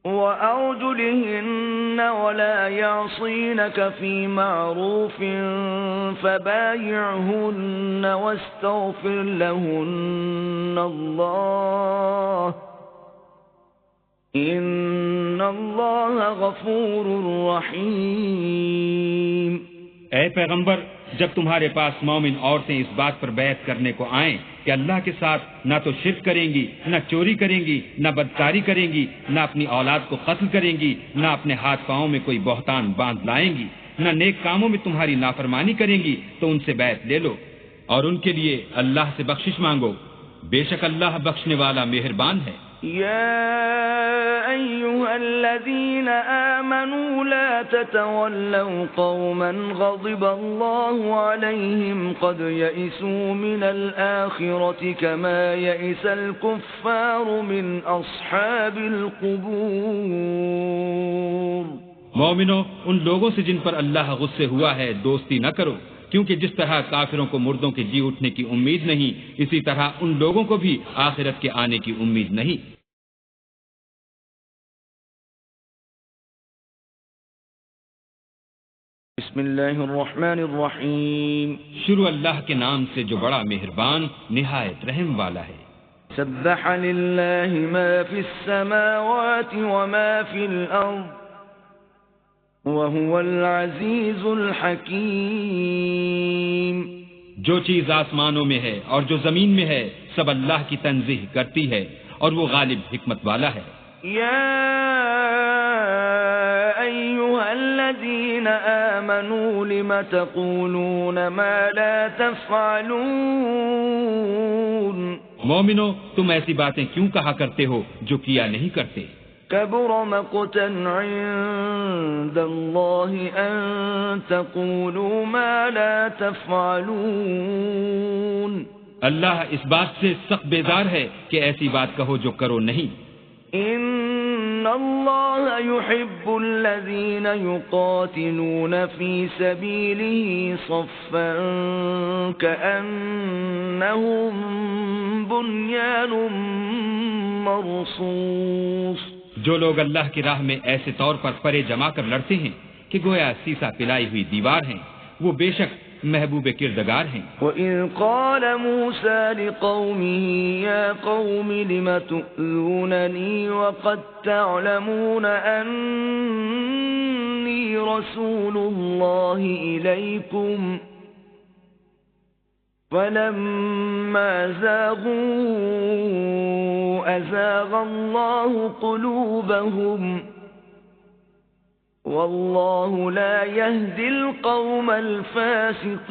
وأرجلهن ولا يعصينك في معروف فبايعهن واستغفر لهن الله إن الله غفور رحيم۔ اے پیغمبر، جب تمہارے پاس مومن عورتیں اس بات پر بیعت کرنے کو آئیں کہ اللہ کے ساتھ نہ تو شرک کریں گی، نہ چوری کریں گی، نہ بدکاری کریں گی، نہ اپنی اولاد کو قتل کریں گی، نہ اپنے ہاتھ پاؤں میں کوئی بہتان باندھ لائیں گی، نہ نیک کاموں میں تمہاری نافرمانی کریں گی، تو ان سے بیعت لے لو اور ان کے لیے اللہ سے بخشش مانگو، بے شک اللہ بخشنے والا مہربان ہے۔ يا أيها الذين آمنوا لا تتولوا قوما غضب الله عليهم قد يئسوا من الآخرة كما يئس الكفار من أصحاب القبور۔ مومنو، ان لوگوں سے جن پر اللہ غصے ہوا ہے دوستی نہ کرو، کیونکہ جس طرح کافروں کو مردوں کے جی اٹھنے کی امید نہیں، اسی طرح ان لوگوں کو بھی آخرت کے آنے کی امید نہیں۔ بسم اللہ الرحمن الرحیم۔ شروع اللہ کے نام سے جو بڑا مہربان نہایت رحم والا ہے۔ سبح للہ ما فی السماوات وما فی الارض وهو العزیز الحکیم۔ جو چیز آسمانوں میں ہے اور جو زمین میں ہے سب اللہ کی تنزیہ کرتی ہے اور وہ غالب حکمت والا ہے۔ یا ایھا الذین آمنوا لم تقولون ما لا تفعلون۔ مومنو، تم ایسی باتیں کیوں کہا کرتے ہو جو کیا نہیں کرتے؟ كبر مقتا عند الله أن تقولوا ما لا تفعلون۔ اللہ اس بات سے سخت بیزار ہے کہ ایسی بات کہو جو کرو نہیں۔ ان اللہ يحب الذین يقاتلون في سبيله صفا كأنهم بنيان مرصوص۔ جو لوگ اللہ کی راہ میں ایسے طور پر پرے جما کر لڑتے ہیں کہ گویا سیسا پلائی ہوئی دیوار ہیں، وہ بے شک محبوب کردگار ہیں۔ وَإِذْ قَالَ مُوسَى لِقَوْمِهِ يَا قَوْمِ لِمَ تُؤْذُونَنِي وَقَدْ تَعْلَمُونَ أَنِّي رسول الله إليكم فلما زاغوا أزاغ الله قلوبهم والله لا يهدي القوم الفاسقين.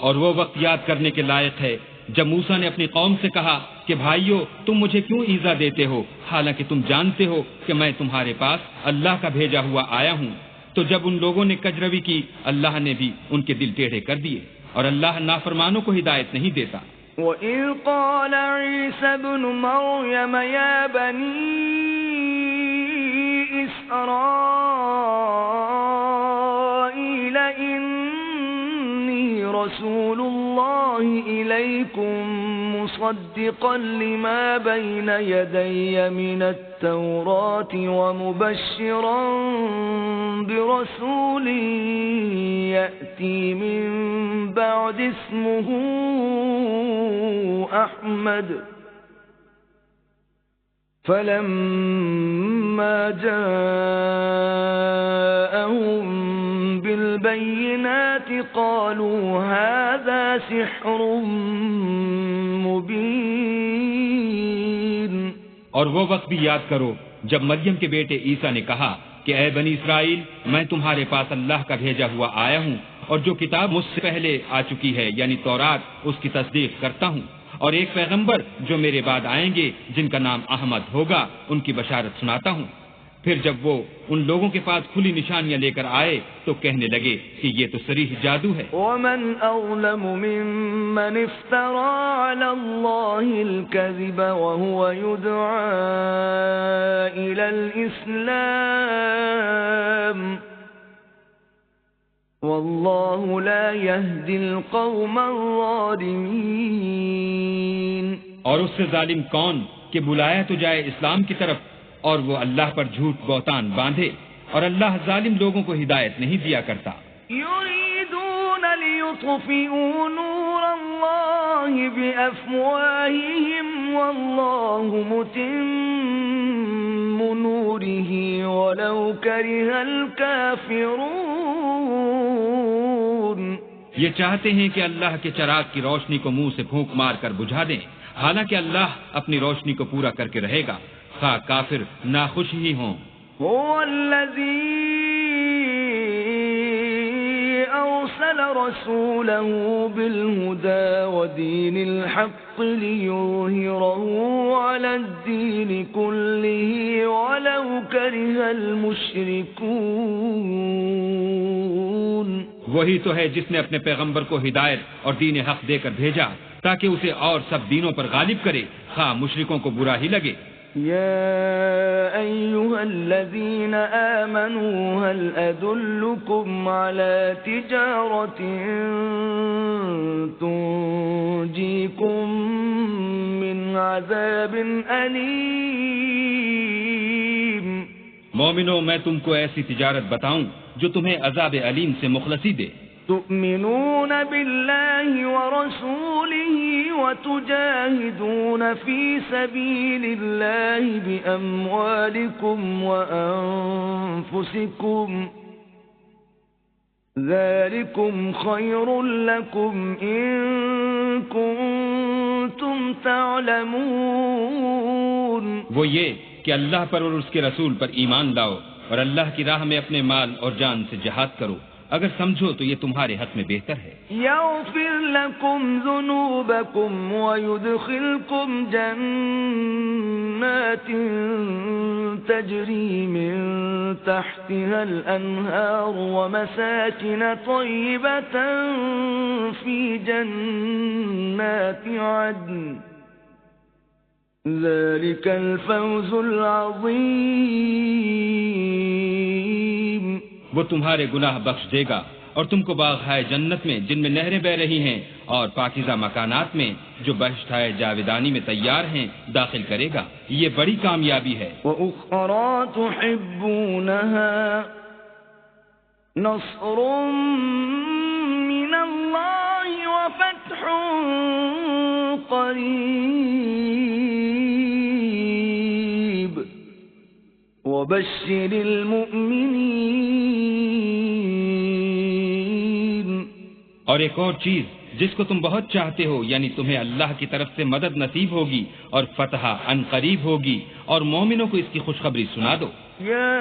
اور وہ وقت یاد کرنے کے لائق ہے جب موسیٰ نے اپنی قوم سے کہا کہ بھائیو تم مجھے کیوں ایذا دیتے ہو حالانکہ تم جانتے ہو کہ میں تمہارے پاس اللہ کا بھیجا ہوا آیا ہوں. تو جب ان لوگوں نے کجروی کی اللہ نے بھی ان کے دل ٹیڑھے کر دیے اور اللہ نافرمانوں کو ہدایت نہیں دیتا. وَإِذْ قَالَ عِيسَى ابْنُ مَرْيَمَ يَا بَنِي إِسْرَائِيلَ إِنِّي رَسُولُ اللَّهِ إِلَيْكُمْ مُصَدِّقًا لِمَا بَيْنَ يَدَيَّ مِنَ التَّوْرَاةِ وَمُبَشِّرًا بِرَسُولٍ يَأْتِي مِن بَعْدِ اسْمُهُ أَحْمَدُ. فَلَمَّا جَاءَهُم بِالْبَيِّنَاتِ قَالُوا هَذَا سِحْرٌ مُبِينٌ. اور وہ وقت بھی یاد کرو جب مریم کے بیٹے عیسیٰ نے کہا کہ اے بنی اسرائیل میں تمہارے پاس اللہ کا بھیجا ہوا آیا ہوں اور جو کتاب مجھ سے پہلے آ چکی ہے یعنی تورات اس کی تصدیق کرتا ہوں اور ایک پیغمبر جو میرے بعد آئیں گے جن کا نام احمد ہوگا ان کی بشارت سناتا ہوں. پھر جب وہ ان لوگوں کے پاس کھلی نشانیاں لے کر آئے تو کہنے لگے کہ یہ تو صریح جادو ہے. وَمَنْ أَظْلَمُ مِمَّنِ افْتَرَى عَلَى اللَّهِ الْكَذِبَ وَهُوَ يُدْعَى إِلَى الْإِسْلَامِ وَاللَّهُ لَا يَهْدِي الْقَوْمَ الظَّالِمِينَ. اور اس سے ظالم کون کہ بلایا تو جائے اسلام کی طرف اور وہ اللہ پر جھوٹ بہتان باندھے اور اللہ ظالم لوگوں کو ہدایت نہیں دیا کرتا. يريدون ليطفئوا نور الله بأفواههم والله متم نوره ولو كره الكافرون. یہ چاہتے ہیں کہ اللہ کے چراغ کی روشنی کو منہ سے پھونک مار کر بجھا دیں حالانکہ اللہ اپنی روشنی کو پورا کر کے رہے گا خواہ کافر ناخوش ہی ہوں. هو الذي أرسل رسوله بالهدى ودين الحق ليظهره على الدين كله ولو كره المشركون. وہی تو ہے جس نے اپنے پیغمبر کو ہدایت اور دین حق دے کر بھیجا تاکہ اسے اور سب دینوں پر غالب کرے خواہ مشرکوں کو برا ہی لگے. يا أيها الذين آمنوا هل أدلكم على تجارة تنجيكم من عذاب أليم. مومنو میں تم کو ایسی تجارت بتاؤں جو تمہیں عذاب علیم سے مخلصی دے. تؤمنون بالله ورسوله وتجاهدون في سبيل الله بأموالكم وأنفسكم ذلكم خير لكم إن كنتم تعلمون. وہ یہ کہ اللہ پر اور اس کے رسول پر ایمان لاؤ اور اللہ کی راہ میں اپنے مال اور جان سے جہاد کرو اگر سمجھو تو یہ تمہارے حق میں بہتر ہے. يغفر لكم ذنوبكم ويدخلكم جنات تجري من تحتها الأنهار ومساكن طيبة في جنات عدن ذلك الفوز العظيم. وہ تمہارے گناہ بخش دے گا اور تم کو باغ ہائے جنت میں جن میں نہریں بہ رہی ہیں اور پاکیزہ مکانات میں جو بہشت ہائے جاویدانی میں تیار ہیں داخل کرے گا. یہ بڑی کامیابی ہے. وَأُخْرَى تُحِبُّونَهَا نَصْرٌ مِّنَ اللَّهِ وَفَتْحٌ قَرِيبٌ وبشر المؤمنين. اور ایک اور چیز جس کو تم بہت چاہتے ہو، یعنی تمہیں اللہ کی طرف سے مدد نصیب ہوگی اور فتح عن قریب ہوگی، اور مومنوں کو اس کی خوشخبری سنا دو. يا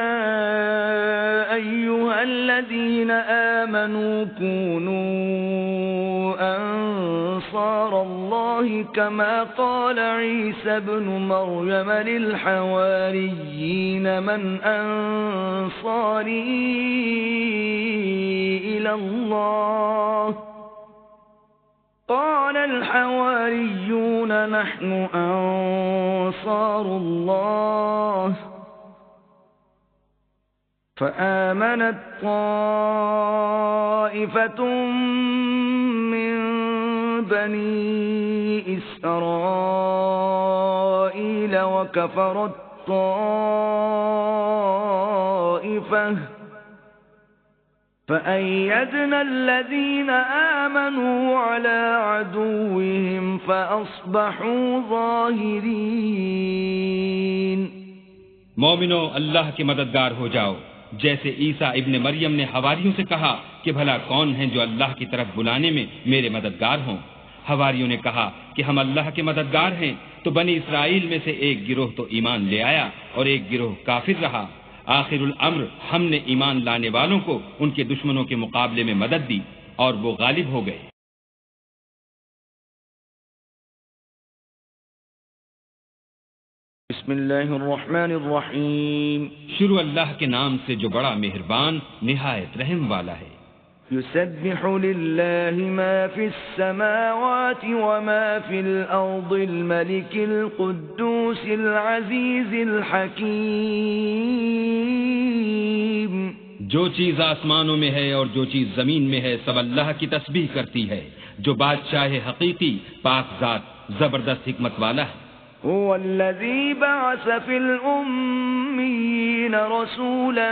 أيها الذين آمنوا كونوا أنصار الله كما قال عيسى ابن مريم للحواريين من أنصاري إلى الله قال الحواريون نحن أنصار الله فآمنت طائفة من بني إسرائيل وكفرت طائفة فأيدنا الذين آمنوا على عدوهم فأصبحوا ظاهرين. مومنو، اللہ کے مددگار ہو جاؤ، جیسے عیسیٰ ابن مریم نے حواریوں سے کہا کہ بھلا کون ہیں جو اللہ کی طرف بلانے میں میرے مددگار ہوں. حواریوں نے کہا کہ ہم اللہ کے مددگار ہیں، تو بنی اسرائیل میں سے ایک گروہ تو ایمان لے آیا اور ایک گروہ کافر رہا. آخر الامر ہم نے ایمان لانے والوں کو ان کے دشمنوں کے مقابلے میں مدد دی اور وہ غالب ہو گئے. بسم اللہ الرحمن الرحیم. شروع اللہ کے نام سے جو بڑا مہربان نہایت رحم والا ہے. يسبح لله ما في السماوات وما في الأرض الملك القدوس العزيز الحكيم. جو چیز آسمانوں میں ہے اور جو چیز زمین میں ہے سب اللہ کی تسبیح کرتی ہے، جو بادشاہ حقیقی پاک ذات زبردست حکمت والا ہے. هو الذي بعث في الأميين رسولا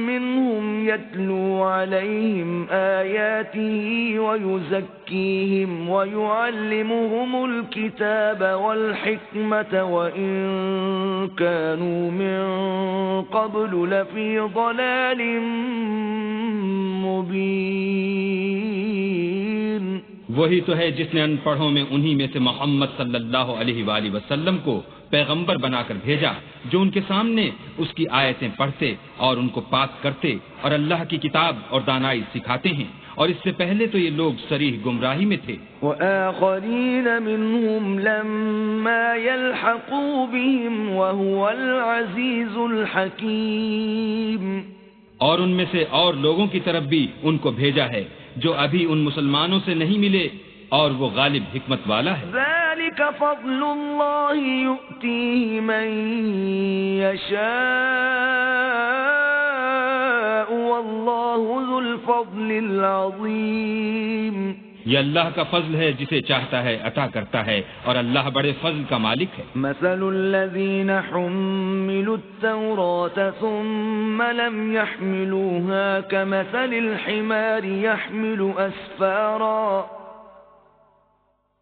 منهم يتلو عليهم آياته ويزكيهم ويعلمهم الكتاب والحكمة وإن كانوا من قبل لفي ضلال مبين. وہی تو ہے جس نے ان پڑھوں میں انہی میں سے محمد صلی اللہ علیہ وآلہ وسلم کو پیغمبر بنا کر بھیجا، جو ان کے سامنے اس کی آیتیں پڑھتے اور ان کو پاک کرتے اور اللہ کی کتاب اور دانائی سکھاتے ہیں، اور اس سے پہلے تو یہ لوگ صریح گمراہی میں تھے. وآخرین منهم لما يلحقوا بهم وهو العزیز الحکیم. اور ان میں سے اور لوگوں کی طرف بھی ان کو بھیجا ہے جو ابھی ان مسلمانوں سے نہیں ملے، اور وہ غالب حکمت والا ہے. ذلك فضل اللہ یؤتیہ من یشاء واللہ ذو الفضل العظیم. یہ اللہ کا فضل ہے، جسے چاہتا ہے عطا کرتا ہے، اور اللہ بڑے فضل کا مالک ہے. مثل الذین حملوا التوراة ثم لم يحملوها كمثل الحمار يحمل أسفارا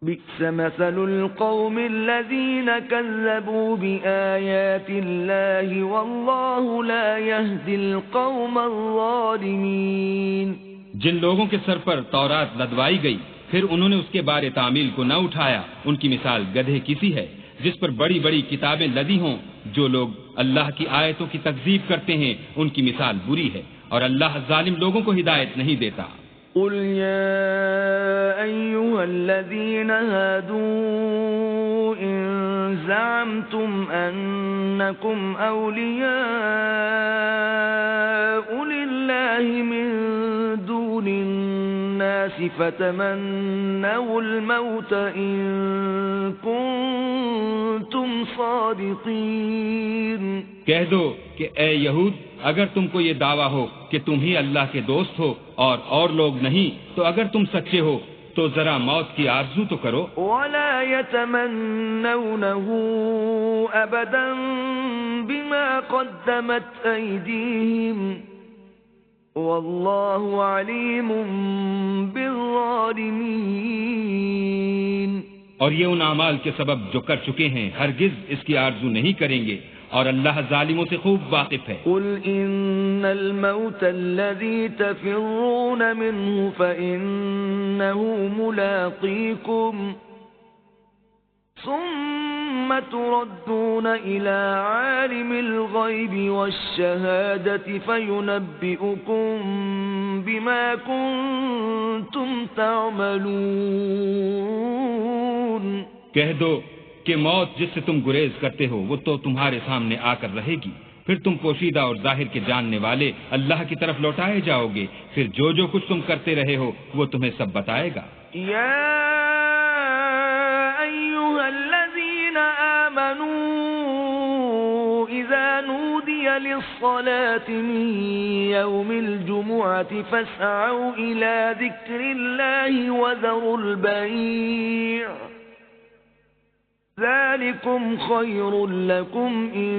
بئس مثل القوم الذين كذبوا بآيات الله والله لا يهدي القوم الظالمين. جن لوگوں کے سر پر تورات لدوائی گئی پھر انہوں نے اس کے بارے تعمیل کو نہ اٹھایا، ان کی مثال گدھے کسی ہے جس پر بڑی بڑی کتابیں لدی ہوں. جو لوگ اللہ کی آیتوں کی تکذیب کرتے ہیں ان کی مثال بری ہے، اور اللہ ظالم لوگوں کو ہدایت نہیں دیتا. قل يا أيها الذين هادوا إن زعمتم أنكم أولياء لله من دون الناس فتمنوا الموت إن كنتم صادقين. کہہ دو کہ اے یہود، اگر تم کو یہ دعویٰ ہو کہ تم ہی اللہ کے دوست ہو اور لوگ نہیں، تو اگر تم سچے ہو تو ذرا موت کی آرزو تو کرو. ولا يتمنونه أبدا بما قدمت أيديهم والله عليم بالظالمين. اور یہ ان اعمال کے سبب جو کر چکے ہیں ہرگز اس کی آرزو نہیں کریں گے، اور اللہ ظالموں سے خوب واقف ہے۔ قل ان الموت الذي تفرون منه فإنه ملاقيكم ثم تردون إلى عالم الغيب والشهادة فينبئكم بما كنتم تعملون۔ کہہ دو کہ موت جس سے تم گریز کرتے ہو وہ تو تمہارے سامنے آ کر رہے گی، پھر تم پوشیدہ اور ظاہر کے جاننے والے اللہ کی طرف لوٹائے جاؤ گے، پھر جو کچھ تم کرتے رہے ہو وہ تمہیں سب بتائے گا۔ یا ایھا الذین آمنوا اذا نودی للصلاة من یوم الجمعة فاسعوا الى ذکر اللہ وذروا البیع ذلكم خير لكم إن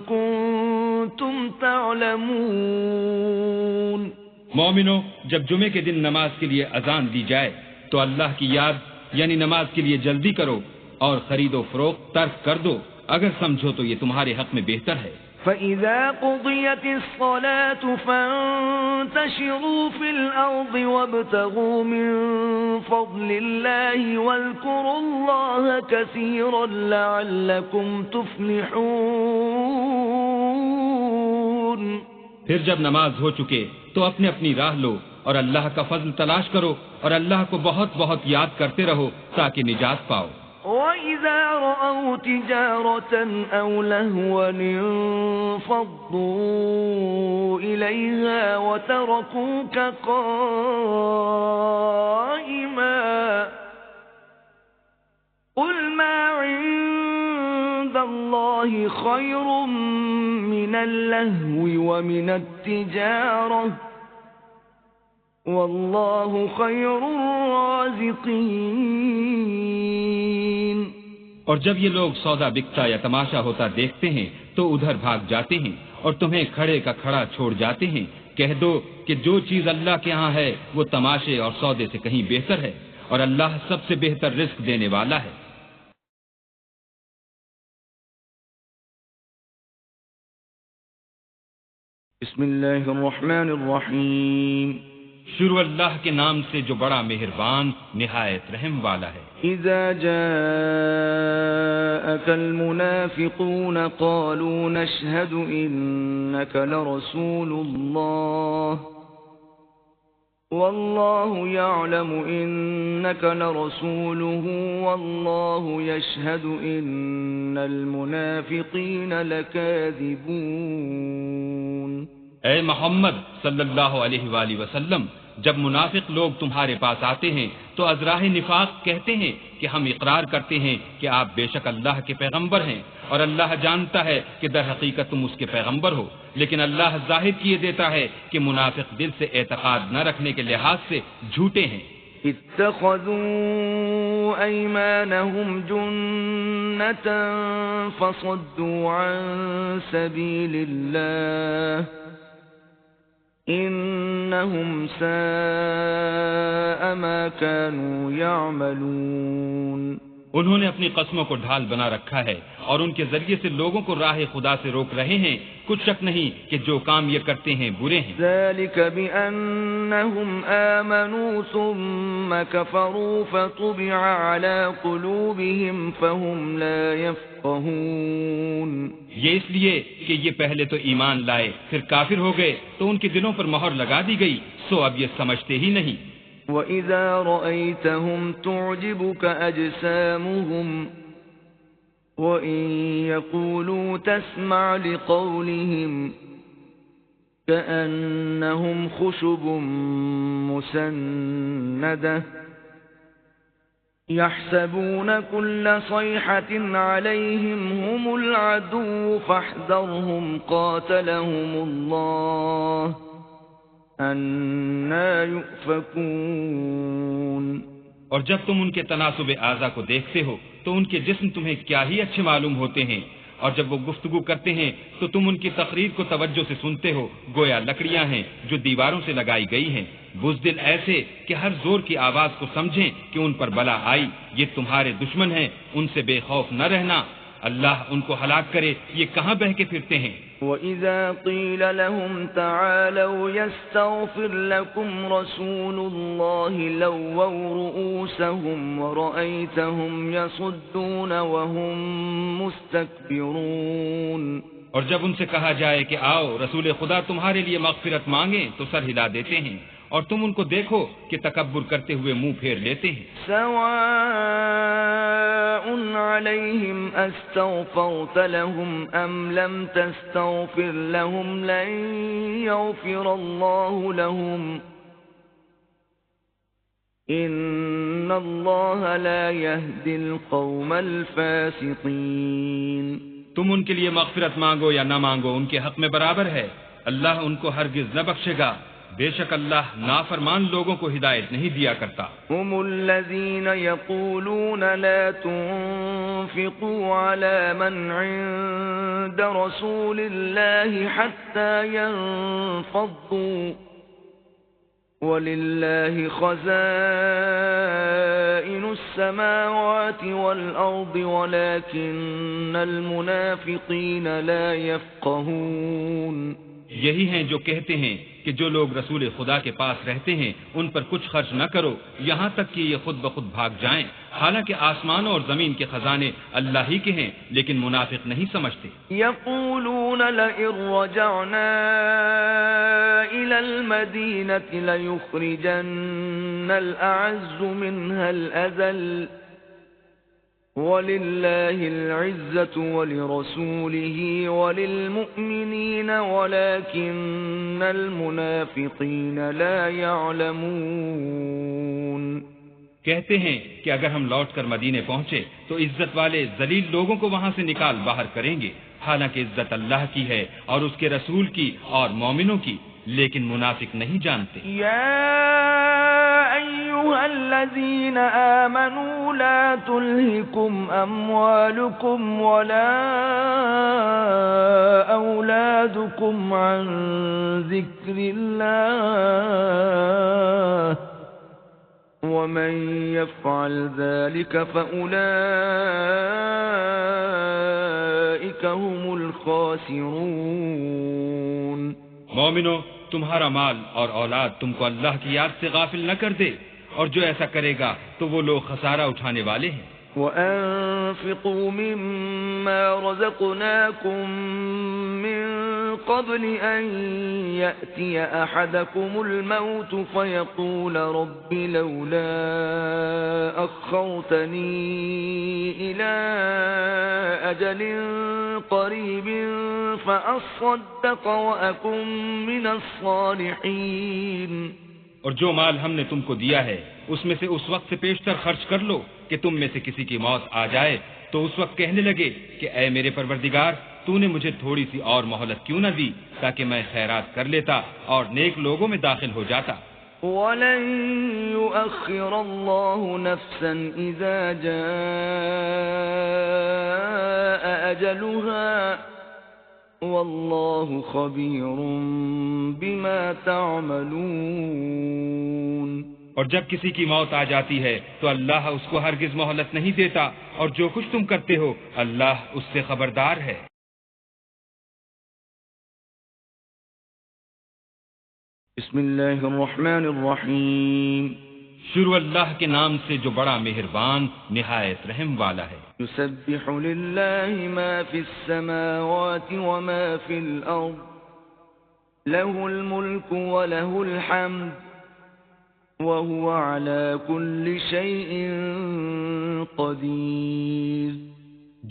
كنتم تعلمون۔ مومنو، جب جمعے کے دن نماز کے لیے اذان دی جائے تو اللہ کی یاد یعنی نماز کے لیے جلدی کرو اور خرید و فروخت ترک کر دو، اگر سمجھو تو یہ تمہارے حق میں بہتر ہے۔ فَإِذَا قُضِيَتِ الصَّلَاةُ فَانتَشِرُوا فِي الْأَرْضِ وَابْتَغُوا مِن فَضْلِ اللَّهِ وَاذْكُرُوا اللَّهَ كَثِيرًا لَعَلَّكُمْ تُفْلِحُونَ۔ پھر جب نماز ہو چکے تو اپنی اپنی راہ لو اور اللہ کا فضل تلاش کرو اور اللہ کو بہت بہت یاد کرتے رہو تاکہ نجات پاؤ۔ وَإِذَا رَأَوْا تِجَارَةً أَوْ لَهْوًا انفَضُّوا إِلَيْهَا وَتَرَكُوكَ قَائِمًا قُلْ مَا عِندَ اللَّهِ خَيْرٌ مِّنَ اللَّهْوِ وَمِنَ التِّجَارَةِ وَاللَّهُ خَيْرُ الرَّازِقِينَ۔ اور جب یہ لوگ سودا بکتا یا تماشا ہوتا دیکھتے ہیں تو ادھر بھاگ جاتے ہیں اور تمہیں کھڑے کا کھڑا چھوڑ جاتے ہیں۔ کہہ دو کہ جو چیز اللہ کے ہاں ہے وہ تماشے اور سودے سے کہیں بہتر ہے، اور اللہ سب سے بہتر رزق دینے والا ہے۔ بسم اللہ الرحمن الرحیم۔ شروع اللہ کے نام سے جو بڑا مہربان نہایت رحم والا ہے۔ اذا جاءك المنافقون قالوا نشهد انك لرسول الله والله يعلم انك لرسوله والله يشهد ان المنافقين لكاذبون۔ اے محمد صلی اللہ علیہ وآلہ وسلم، جب منافق لوگ تمہارے پاس آتے ہیں تو ازراہ نفاق کہتے ہیں کہ ہم اقرار کرتے ہیں کہ آپ بے شک اللہ کے پیغمبر ہیں، اور اللہ جانتا ہے کہ در حقیقت تم اس کے پیغمبر ہو، لیکن اللہ ظاہر کیے دیتا ہے کہ منافق دل سے اعتقاد نہ رکھنے کے لحاظ سے جھوٹے ہیں۔ اتخذوا ایمانهم جنة فصدوا عن سبیل اللہ انہم ساء ما كانوا يعملون۔ انہوں نے اپنی قسموں کو ڈھال بنا رکھا ہے اور ان کے ذریعے سے لوگوں کو راہ خدا سے روک رہے ہیں، کچھ شک نہیں کہ جو کام یہ کرتے ہیں برے ہیں۔ ذلك بأنهم آمنوا ثم كفروا فطبع على قلوبهم فهم لا يفقهون۔ یہ اس لیے کہ یہ پہلے تو ایمان لائے پھر کافر ہو گئے تو ان کے دلوں پر مہر لگا دی گئی، سو اب یہ سمجھتے ہی نہیں۔ وَإِذَا رَأَيْتَهُمْ تُعْجِبُكَ أَجْسَامُهُمْ وَإِن يَقُولُوا تَسْمَعْ لِقَوْلِهِمْ كَأَنَّهُمْ خُشُبٌ مُّسَنَّدَةٌ يَحْسَبُونَ كُلَّ صَيْحَةٍ عَلَيْهِمْ هُمُ الْعَدُوُّ فَاحْذَرْهُمْ قَاتَلَهُمُ اللَّهُ اَنَّا يُؤْفَكُونَ۔ اور جب تم ان کے تناسب اعضا کو دیکھتے ہو تو ان کے جسم تمہیں کیا ہی اچھے معلوم ہوتے ہیں، اور جب وہ گفتگو کرتے ہیں تو تم ان کی تقریر کو توجہ سے سنتے ہو، گویا لکڑیاں ہیں جو دیواروں سے لگائی گئی ہیں، بزدل ایسے کہ ہر زور کی آواز کو سمجھیں کہ ان پر بلا آئی، یہ تمہارے دشمن ہیں، ان سے بے خوف نہ رہنا، اللہ ان کو ہلاک کرے، یہ کہاں بہہ کے پھرتے ہیں۔ وَإِذَا قِيلَ لَهُمْ تَعَالَوْا يَسْتَغْفِرْ لَكُمْ رَسُولُ اللَّهِ لَوَّوْا رُؤُوسَهُمْ وَرَأَيْتَهُمْ يَصُدُّونَ وَهُمْ مُسْتَكْبِرُونَ۔ اور جب ان سے کہا جائے کہ آؤ رسول خدا تمہارے لیے مغفرت مانگیں تو سر ہلا دیتے ہیں، اور تم ان کو دیکھو کہ تکبر کرتے ہوئے منہ پھیر لیتے ہیں۔ سواء علیہم استغفرت لهم ام لم تستغفر لهم لن یغفر اللہ لهم ان اللہ لا يهدي القوم الفاسقین۔ تم ان کے لیے مغفرت مانگو یا نہ مانگو ان کے حق میں برابر ہے، اللہ ان کو ہرگز نہ بخشے گا، بے شک اللہ نافرمان لوگوں کو ہدایت نہیں دیا کرتا۔ هم الذين يقولون لا تنفقوا على من عند رسول الله حتى ينفضوا ولله خزائن السماوات والأرض ولكن المنافقين لا يفقهون۔ یہی ہیں جو کہتے ہیں کہ جو لوگ رسول خدا کے پاس رہتے ہیں ان پر کچھ خرچ نہ کرو یہاں تک کہ یہ خود بخود بھاگ جائیں، حالانکہ آسمانوں اور زمین کے خزانے اللہ ہی کے ہیں لیکن منافق نہیں سمجھتے۔ یقولون لئن رجعنا إلى المدينة ليخرجن الأعز منها الأذل وَلِلَّهِ الْعِزَّةُ وَلِرَسُولِهِ وَلِلْمُؤْمِنِينَ وَلَكِنَّ الْمُنَافِقِينَ لَا يَعْلَمُونَ۔ کہتے ہیں کہ اگر ہم لوٹ کر مدینے پہنچے تو عزت والے ذلیل لوگوں کو وہاں سے نکال باہر کریں گے، حالانکہ عزت اللہ کی ہے اور اس کے رسول کی اور مومنوں کی، لیکن منافق نہیں جانتے۔ أيها الذين آمنوا لا تلهكم أموالكم ولا أولادكم عن ذكر الله ومن يفعل ذلك فأولئك هم الخاسرون۔ مومنو، تمہارا مال اور اولاد تم کو اللہ کی یاد سے غافل نہ کر دے، اور جو ایسا کرے گا تو وہ لوگ خسارہ اٹھانے والے ہیں۔ وَأَنفِقُوا مِمَّا رَزَقْنَاكُم مِّن قَبْلِ أَن يَأْتِيَ أَحَدَكُمُ الْمَوْتُ فَيَقُولَ رَبِّ لَوْلَا أَخَّرْتَنِي إِلَىٰ أَجَلٍ قَرِيبٍ فَأَصَّدَّقَ وَأَكُن مِّنَ الصَّالِحِينَ۔ اور جو مال ہم نے تم کو دیا ہے اس میں سے اس وقت سے پیشتر خرچ کر لو کہ تم میں سے کسی کی موت آ جائے تو اس وقت کہنے لگے کہ اے میرے پروردگار، تو نے مجھے تھوڑی سی اور مہلت کیوں نہ دی تاکہ میں خیرات کر لیتا اور نیک لوگوں میں داخل ہو جاتا۔ وَلَن يُؤَخِّرَ اللَّهُ نَفْسًا إِذَا جَاءَ أَجَلُهَا وَاللَّهُ خَبِيرٌ بِمَا تَعْمَلُونَ۔ اور جب کسی کی موت آ جاتی ہے تو اللہ اس کو ہرگز مہلت نہیں دیتا، اور جو کچھ تم کرتے ہو اللہ اس سے خبردار ہے۔ بسم اللہ الرحمن الرحیم۔ شروع اللہ کے نام سے جو بڑا مہربان نہایت رحم والا ہے۔ یسبح للہ ما فی السماوات وما فی الارض له الملک وله الحمد وهو على كل شيء قدیر۔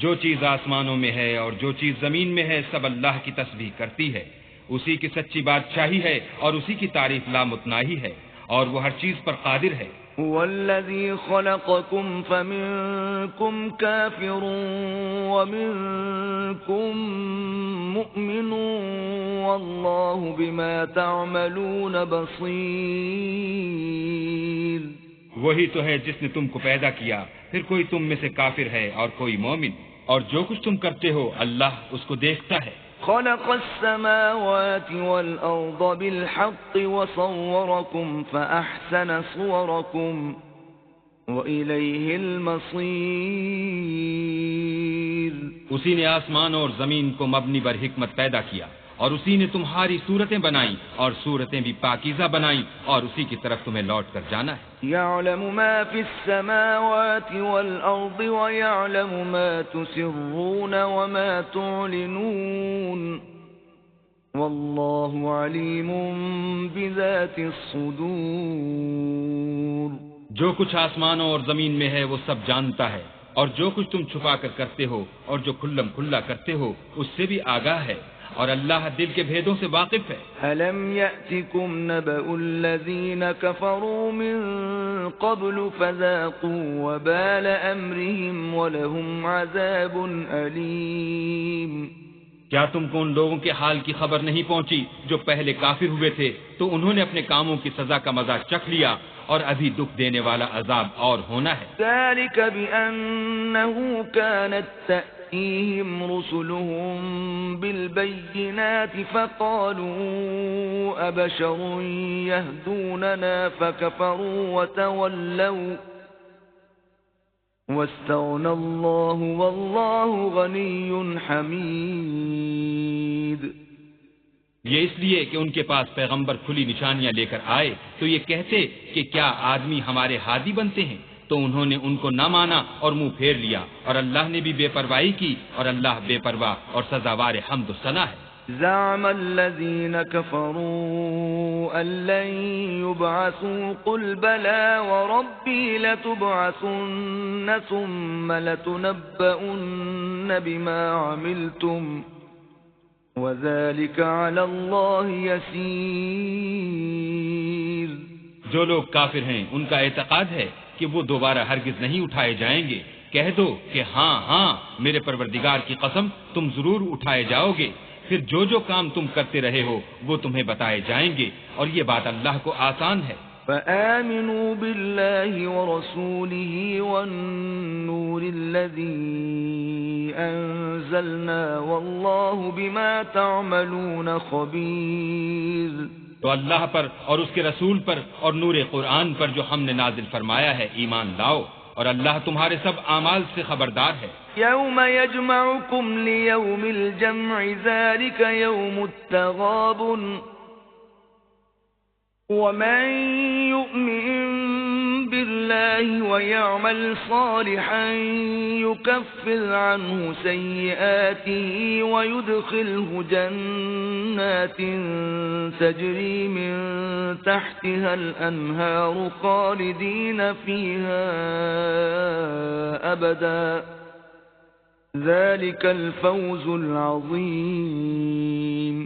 جو چیز آسمانوں میں ہے اور جو چیز زمین میں ہے سب اللہ کی تسبیح کرتی ہے، اسی کی سچی بادشاہی ہے اور اسی کی تعریف لامتناہی ہے، اور وہ ہر چیز پر قادر ہے۔ والذی خلقکم فمنکم کافر ومنکم مؤمن واللہ بما تعملون بصیر۔ وہی تو ہے جس نے تم کو پیدا کیا، پھر کوئی تم میں سے کافر ہے اور کوئی مومن، اور جو کچھ تم کرتے ہو اللہ اس کو دیکھتا ہے. خلق السماوات والأرض بالحق وصوركم فأحسن صوركم وإليه المصير. اسی نے آسمان اور زمین کو مبنی بر حکمت پیدا کیا اور اسی نے تمہاری صورتیں بنائیں اور صورتیں بھی پاکیزہ بنائیں اور اسی کی طرف تمہیں لوٹ کر جانا ہے. يعلم ما في السماوات والأرض ويعلم ما تسرون وما تعلنون والله عليم بذات الصدور. جو کچھ آسمانوں اور زمین میں ہے وہ سب جانتا ہے اور جو کچھ تم چھپا کر کرتے ہو اور جو کھلم کھلا کرتے ہو اس سے بھی آگاہ ہے اور اللہ دل کے بھیدوں سے واقف ہے. أَلَمْ يَأْتِكُمْ نَبَأُ الَّذِينَ كَفَرُوا مِن قَبْلُ فَذَاقُوا وَبَالَ أَمْرِهِمْ وَلَهُمْ عَذَابٌ أَلِيمٌ. کیا تم کو ان لوگوں کے حال کی خبر نہیں پہنچی جو پہلے کافر ہوئے تھے تو انہوں نے اپنے کاموں کی سزا کا مزہ چکھ لیا اور ابھی دکھ دینے والا عذاب اور ہونا ہے. ذَلِكَ بِأَنَّهُ كَانَتْ تَأْتِيهِمْ رُسُلُهُم بِالْبَيِّنَاتِ فَقَالُوا أَبَشَرٌ يَهْدُونَنَا فَكَفَرُوا وَتَوَلَّوْا وَاسْتَغْنَى اللَّهُ وَاللَّهُ غَنِيٌّ حَمِيدٌ. یہ اس لیے کہ ان کے پاس پیغمبر کھلی نشانیاں لے کر آئے تو یہ کہتے کہ کیا آدمی ہمارے ہادی بنتے ہیں تو انہوں نے ان کو نہ مانا اور منہ پھیر لیا اور اللہ نے بھی بے پرواہی کی اور اللہ بے پرواہ اور سزاوار حمد و ثنا ہے. زعم الذين كفروا أن لن يبعثوا قل بلى وربي لتبعثن ثم لتنبؤن بما عملتم وذلك على الله يسير. جو لوگ کافر ہیں ان کا اعتقاد ہے کہ وہ دوبارہ ہرگز نہیں اٹھائے جائیں گے. کہہ دو کہ ہاں ہاں میرے پروردگار کی قسم تم ضرور اٹھائے جاؤ گے. پھر جو کام تم کرتے رہے ہو وہ تمہیں بتائے جائیں گے اور یہ بات اللہ کو آسان ہے. فآمنوا بالله ورسوله والنور الذي أنزلنا والله بما تعملون خبير. تو اللہ پر اور اس کے رسول پر اور نور قرآن پر جو ہم نے نازل فرمایا ہے ایمان لاؤ اور اللہ تمہارے سب اعمال سے خبردار ہے. يوم يجمعكم ليوم الجمع ذلك يوم التغابن ومن يؤمن بالله ويعمل صالحا يكفر عنه سيئاته ويدخله جنات تجري من تحتها الأنهار خالدين فيها أبدا ذلك الفوز العظيم.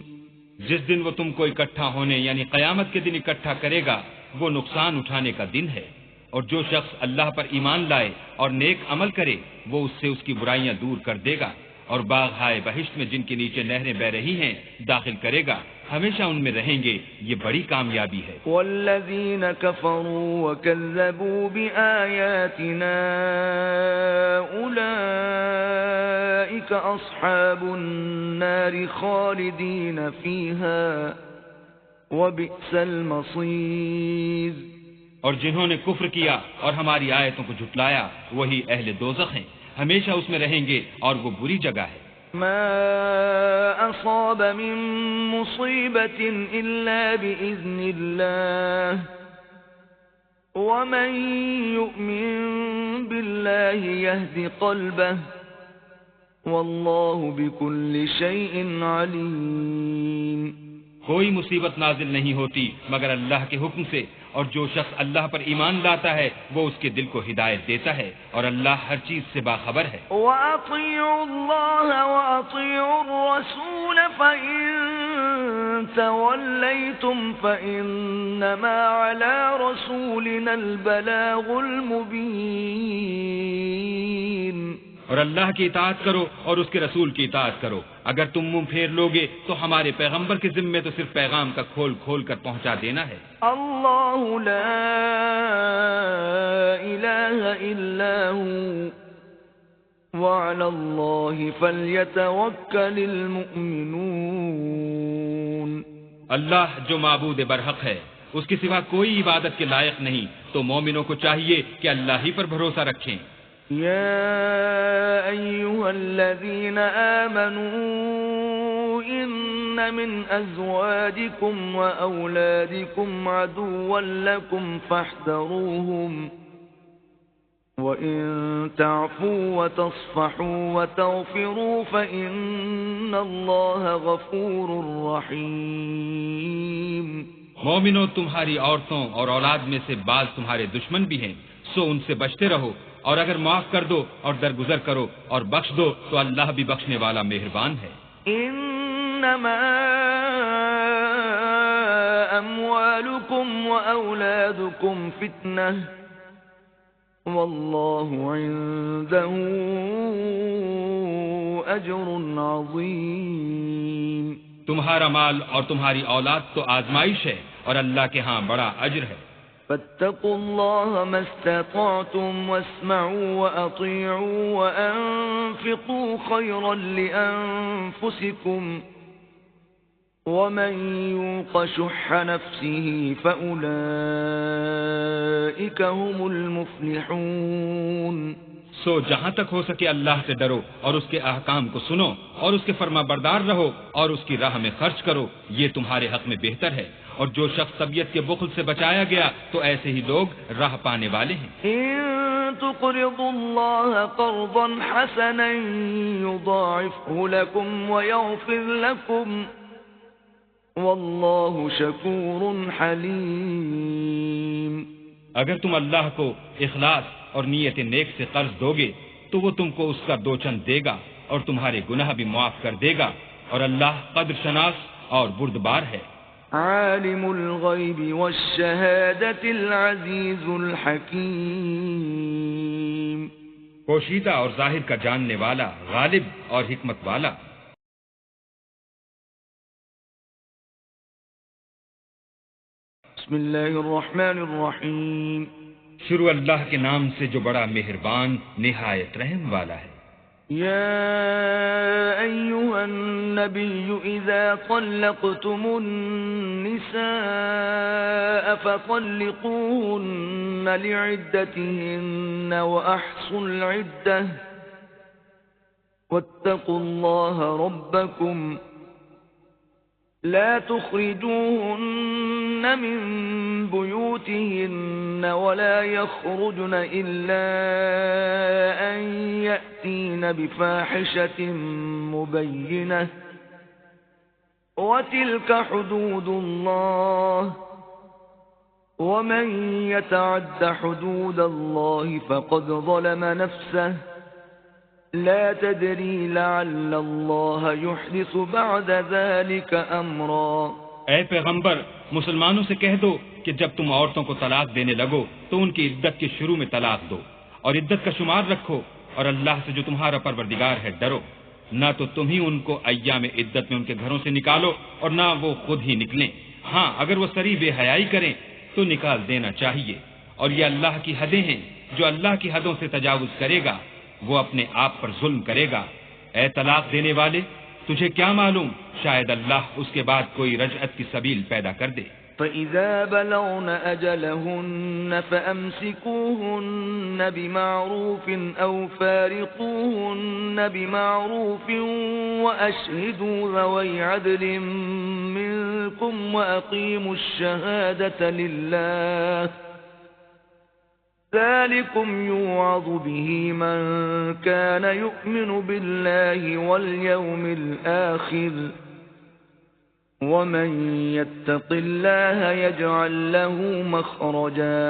جس دن وہ تم کو اکٹھا ہونے یعنی قیامت کے دن اکٹھا کرے گا وہ نقصان اٹھانے کا دن ہے. اور جو شخص اللہ پر ایمان لائے اور نیک عمل کرے وہ اس سے اس کی برائیاں دور کر دے گا اور باغ ہائے بہشت میں جن کے نیچے نہریں بہ رہی ہیں داخل کرے گا. ہمیشہ ان میں رہیں گے. یہ بڑی کامیابی ہے. والذین کفروا وکذبوا بآیاتنا اولئک اصحاب النار خالدین فیہا وبئس المصیر. اور جنہوں نے کفر کیا اور ہماری آیتوں کو جھٹلایا وہی اہل دوزخ ہیں. ہمیشہ اس میں رہیں گے اور وہ بری جگہ ہے. ما أصاب من مصيبة إلا بإذن الله ومن يؤمن بالله يهد قلبه والله بكل شيء عليم. کوئی مصیبت نازل نہیں ہوتی مگر اللہ کے حکم سے اور جو شخص اللہ پر ایمان لاتا ہے وہ اس کے دل کو ہدایت دیتا ہے اور اللہ ہر چیز سے باخبر ہے. وَأَطِيعُوا اللَّهَ وَأَطِيعُوا الرَّسُولَ فَإِن تَوَلَّيْتُمْ فَإِنَّمَا عَلَى رَسُولِنَا الْبَلَاغُ الْمُبِينُ. اور اللہ کی اطاعت کرو اور اس کے رسول کی اطاعت کرو. اگر تم منہ پھیر لوگے تو ہمارے پیغمبر کے ذمے تو صرف پیغام کا کھول کھول کر پہنچا دینا ہے. اللہ لا الہ الا ہو وعلى الله فليتوكل المؤمنون. اللہ جو معبود برحق ہے، اس کے سوا کوئی عبادت کے لائق نہیں، تو مومنوں کو چاہیے کہ اللہ ہی پر بھروسہ رکھیں. يا أيها الذين آمنوا إن من أزواجكم وأولادكم عدوا لكم فاحذروهم وإن تعفوا وتصفحوا وتغفروا فإن الله غفور رحيم. مومنو، تمہاری عورتوں اور اولاد میں سے بعض تمہارے دشمن بھی ہیں، سو ان سے بچتے رہو، اور اگر معاف کر دو اور درگزر کرو اور بخش دو تو اللہ بھی بخشنے والا مہربان ہے. انما اموالکم واولادکم فتنہ واللہ عنده اجر عظیم. تمہارا مال اور تمہاری اولاد تو آزمائش ہے، اور اللہ کے ہاں بڑا اجر ہے. فاتقوا الله ما استطعتم واسمعوا وأطيعوا وأنفقوا خيرا لأنفسكم ومن يوق شح نفسه فأولئك هم المفلحون. سو جہاں تک ہو سکے اللہ سے ڈرو اور اس کے احکام کو سنو اور اس کے فرما بردار رہو اور اس کی راہ میں خرچ کرو، یہ تمہارے حق میں بہتر ہے. اور جو شخص طبیعت کے بخل سے بچایا گیا تو ایسے ہی لوگ راہ پانے والے ہیں. ان تقرضوا الله قرضا حسنا يضاعفه لكم ويغفر لكم والله شكور حليم. اگر تم اللہ کو اخلاص اور نیت نیک سے قرض دو گے تو وہ تم کو اس کا دو چند دے گا اور تمہارے گناہ بھی معاف کر دے گا، اور اللہ قدر شناس اور بردبار ہے. عالم الغیب والشہادة العزیز الحکیم. پوشیدہ اور ظاہر کا جاننے والا، غالب اور حکمت والا. بسم اللہ الرحمن الرحیم. شروع اللہ کے نام سے جو بڑا مہربان نہایت رحم والا ہے. يا أيها النبي إذا طلقتم النساء فطلقوهن لعدتهن وأحصوا العدة واتقوا الله ربكم لا تخرجوهن من بيوتهن ولا يخرجن إلا أن يأتين بفاحشة مبينة وتلك حدود الله ومن يتعد حدود الله فقد ظلم نفسه لا تدری لعل اللہ یحدث بعد ذلك امرا. اے پیغمبر، مسلمانوں سے کہہ دو کہ جب تم عورتوں کو طلاق دینے لگو تو ان کی عدت کے شروع میں طلاق دو اور عدت کا شمار رکھو، اور اللہ سے جو تمہارا پروردگار ہے ڈرو. نہ تو تم ہی ان کو ایام عدت میں ان کے گھروں سے نکالو اور نہ وہ خود ہی نکلیں. ہاں، اگر وہ سری بے حیائی کریں تو نکال دینا چاہیے، اور یہ اللہ کی حدیں ہیں. جو اللہ کی حدوں سے تجاوز کرے گا وہ اپنے آپ پر ظلم کرے گا. اے طلاق دینے والے، تجھے کیا معلوم، شاید اللہ اس کے بعد کوئی رجعت کی سبیل پیدا کر دے. فَإِذَا بَلَغْنَ أَجَلَهُنَّ فَأَمْسِكُوهُنَّ بِمَعْرُوفٍ أَوْ فَارِقُوهُنَّ بِمَعْرُوفٍ وَأَشْهِدُوا ذَوَيْ عَدْلٍ مِّنكُمْ وَأَقِيمُوا الشَّهَادَةَ لِلَّهِ ذلكم يوعظ به من كان يؤمن بالله واليوم الآخر ومن يتق الله يجعل له مخرجا.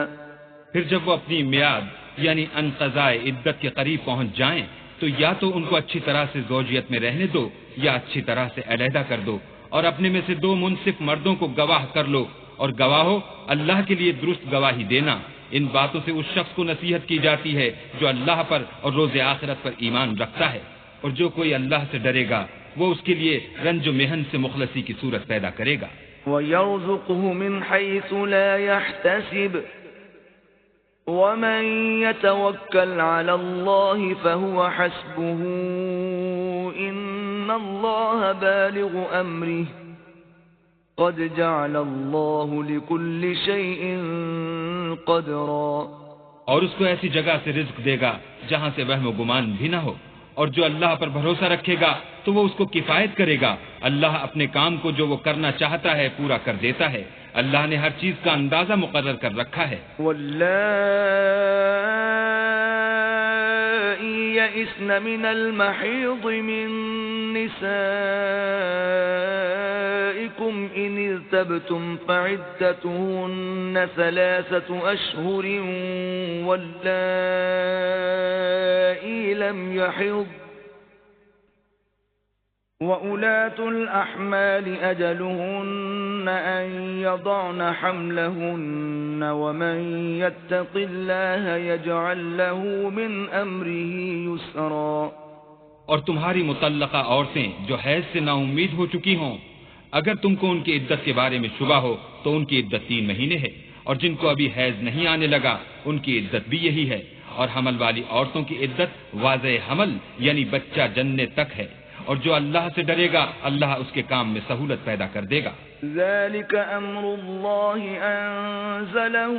پھر جب وہ اپنی میعاد یعنی انقضاء عدت کے قریب پہنچ جائیں تو یا تو ان کو اچھی طرح سے زوجیت میں رہنے دو یا اچھی طرح سے علیحدہ کر دو، اور اپنے میں سے دو منصف مردوں کو گواہ کر لو، اور گواہو اللہ کے لیے درست گواہی دینا. ان باتوں سے اس شخص کو نصیحت کی جاتی ہے جو اللہ پر اور روز آخرت پر ایمان رکھتا ہے، اور جو کوئی اللہ سے ڈرے گا وہ اس کے لیے رنج و محن سے مخلصی کی صورت پیدا کرے گا. وَيَرْزُقْهُ مِنْ حَيْثُ لَا يَحْتَسِبُ ومن يتوكل على الله فهو حسبه إن الله بالغ أمره قد جعل الله لكل شيء قدرا. اور اس کو ایسی جگہ سے رزق دے گا جہاں سے وہم و گمان بھی نہ ہو، اور جو اللہ پر بھروسہ رکھے گا تو وہ اس کو کفایت کرے گا. اللہ اپنے کام کو جو وہ کرنا چاہتا ہے پورا کر دیتا ہے. اللہ نے ہر چیز کا اندازہ مقرر کر رکھا ہے. واللائي يئسن من المحيض من نسائكم إن ارتبتم فعدتهن 3 أشهر واللائي لم يحضن وَأُولَاتُ الْأَحْمَالِ أَجَلُهُنَّ أَن يَضَعْنَ حَمْلَهُنَّ وَمَن يَتَّقِ اللَّهَ يَجْعَل لَّهُ مِنْ أَمْرِهِ يُسْرًا. اور تمہاری مطلقہ عورتیں جو حیض سے نا امید ہو چکی ہوں، اگر تم کو ان کی عدت کے بارے میں شبہ ہو تو ان کی عدت 3 مہینے ہے، اور جن کو ابھی حیض نہیں آنے لگا ان کی عدت بھی یہی ہے. اور حمل والی عورتوں کی عدت واضح حمل یعنی بچہ جننے تک ہے. اور جو اللہ سے ڈرے گا اللہ اس کے کام میں سہولت پیدا کر دے گا. ذلك امر الله انزله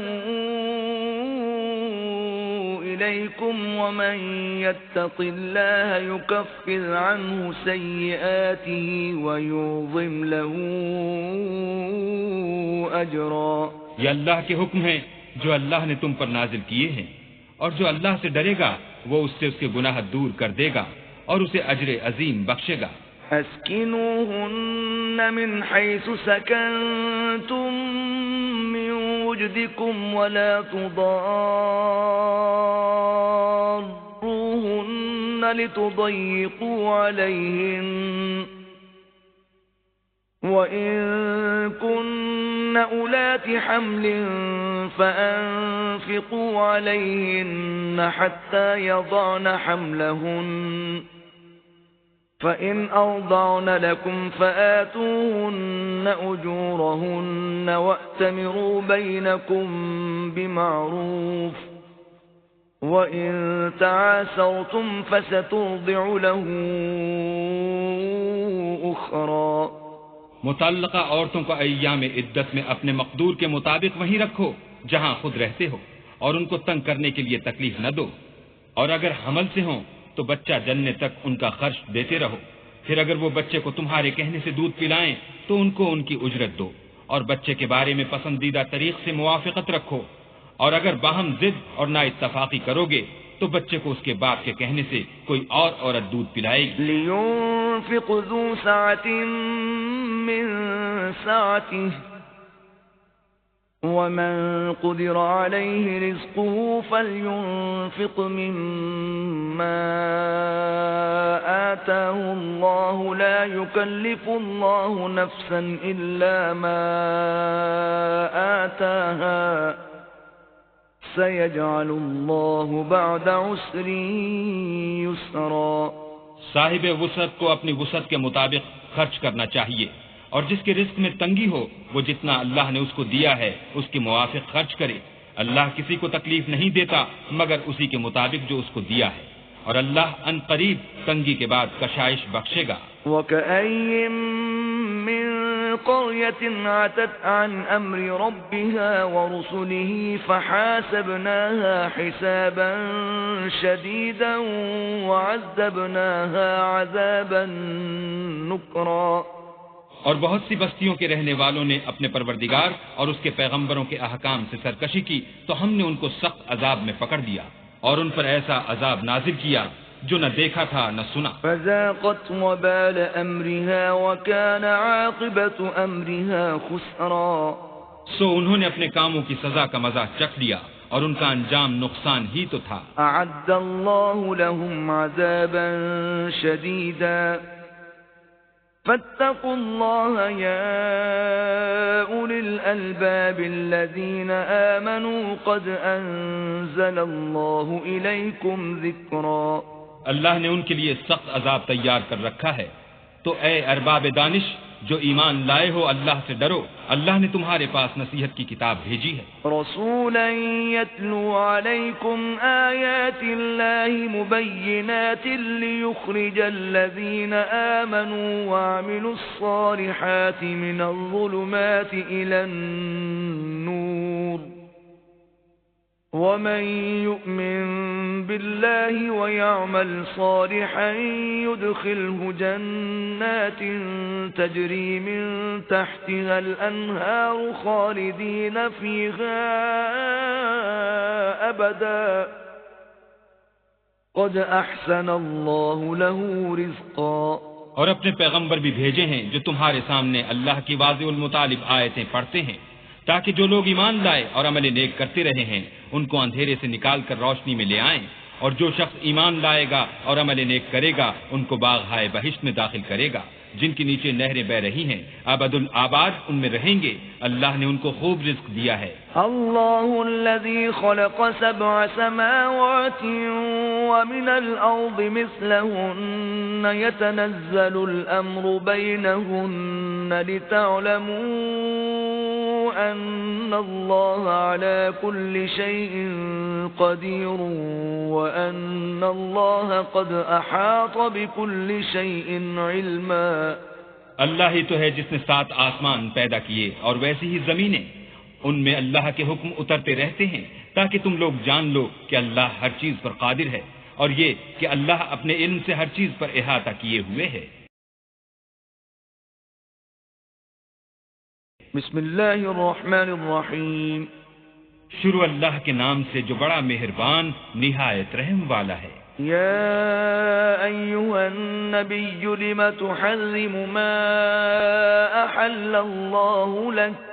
اليكم ومن يتق الله يكفر عنه سيئاته ويعظم له اجرا. یہ اللہ کے حکم ہیں جو اللہ نے تم پر نازل کیے ہیں، اور جو اللہ سے ڈرے گا وہ اس سے اس کے گناہ دور کر دے گا اور اسے اجر عظیم بخشے گا. اسکنوہن من حیث سکنتم من وجدکم ولا تضاروہن لتضیقوا علیہن وَإِن كُنَّ أُولَاتِ حَمْلٍ فَأَنفِقُوا عَلَيْهِنَّ حَتَّى يَضَعْنَ حَمْلَهُنَّ فَإِنْ أَرْضَعْنَ لَكُمْ فَآتُوهُنَّ أُجُورَهُنَّ وَأْتَمِرُوا بَيْنَكُمْ بِمَعْرُوفٍ وَإِن تَعَاسَرْتُمْ فَسَتُرْضِعُ لَهُ أُخْرَى. متعلقہ عورتوں کو ایام عدت میں اپنے مقدور کے مطابق وہیں رکھو جہاں خود رہتے ہو، اور ان کو تنگ کرنے کے لیے تکلیف نہ دو. اور اگر حمل سے ہوں تو بچہ جننے تک ان کا خرچ دیتے رہو. پھر اگر وہ بچے کو تمہارے کہنے سے دودھ پلائیں تو ان کو ان کی اجرت دو، اور بچے کے بارے میں پسندیدہ طریق سے موافقت رکھو. اور اگر باہم ضد اور نا اتفاقی کرو گے تو بچے کو اس کے باپ کے کہنے سے کوئی اور عورت دودھ پلائے گی. لِيُنْفِقْ ذُو سَعَةٍ مِّن سَعَتِهِ وَمَن قُدِرَ عَلَيْهِ رِزْقُهُ فَلْيُنْفِقْ مِمَّا آتَاهُ اللَّهُ لَا يُكَلِّفُ اللَّهُ نَفْسًا إِلَّا مَا آتَاهَا سَيَجْعَلُ اللَّهُ بَعْدَ عُسْرٍ يُسْرًا. صاحب وسعت کو اپنی وسعت کے مطابق خرچ کرنا چاہیے، اور جس کے رزق میں تنگی ہو وہ جتنا اللہ نے اس کو دیا ہے اس کے موافق خرچ کرے. اللہ کسی کو تکلیف نہیں دیتا مگر اسی کے مطابق جو اس کو دیا ہے، اور اللہ ان قریب تنگی کے بعد کشائش بخشے گا. وَكَأَيٍّ مِّن قَرْيَةٍ عَتَتْ عَنْ أَمْرِ رَبِّهَا وَرُسُلِهِ فَحَاسَبْنَاهَا حِسَابًا شَدِيدًا وَعَذَّبْنَاهَا عَذَابًا نُكْرًا. اور بہت سی بستیوں کے رہنے والوں نے اپنے پروردگار اور اس کے پیغمبروں کے احکام سے سرکشی کی تو ہم نے ان کو سخت عذاب میں پکڑ دیا، اور ان پر ایسا عذاب نازل کیا جو نہ دیکھا تھا نہ سنا. فذاقت وبال امرها وكان عاقبة امرها خسرا. سو انہوں نے اپنے کاموں کی سزا کا مزہ چکھ لیا اور ان کا انجام نقصان ہی تو تھا. اعد الله لهم عذابا شديدا فاتقوا الله يا أولي الألباب الذين آمنوا قد أنزل الله إليكم ذكرا. اللہ نے ان کے لیے سخت عذاب تیار کر رکھا ہے، تو اے ارباب دانش جو ایمان لائے ہو اللہ سے ڈرو، اللہ نے تمہارے پاس نصیحت کی کتاب بھیجی ہے، رسولا يتلو عليكم آيات الله مبينات ليخرج الذين آمنوا وعملوا الصالحات من الظلمات إلى النور ومن يؤمن بالله ويعمل صالحا يدخله جنات تجري من تحتها الأنهار خالدين فيها أبدا قد أحسن الله له رزقا۔ اور اپنے پیغمبر بھی بھیجے ہیں جو تمہارے سامنے اللہ کی واضح المطالب آیتیں پڑھتے ہیں، تاکہ جو لوگ ایمان لائے اور عمل نیک کرتے رہے ہیں ان کو اندھیرے سے نکال کر روشنی میں لے آئیں، اور جو شخص ایمان لائے گا اور عمل نیک کرے گا ان کو باغ ہائے بہشت میں داخل کرے گا جن کے نیچے نہریں بہ رہی ہیں، ابد الآباد ان میں رہیں گے، اللہ نے ان کو خوب رزق دیا ہے۔ اللہ الذي خلق سبع سماوات ومن الأرض مثلهن يتنزل الأمر بينهن لتعلموا أن الله على كل شيء قدير وأن الله قد أحاط بكل شيء علما۔ اللہ ہی تو ہے جس نے 7 آسمان پیدا کیے اور ویسی ہی زمینیں، ان میں اللہ کے حکم اترتے رہتے ہیں تاکہ تم لوگ جان لو کہ اللہ ہر چیز پر قادر ہے، اور یہ کہ اللہ اپنے علم سے ہر چیز پر احاطہ کیے ہوئے ہے۔ بسم اللہ الرحمن الرحیم۔ شروع اللہ کے نام سے جو بڑا مہربان نہایت رحم والا ہے۔ يا أيها النبي لم تحرم ما أحل الله لك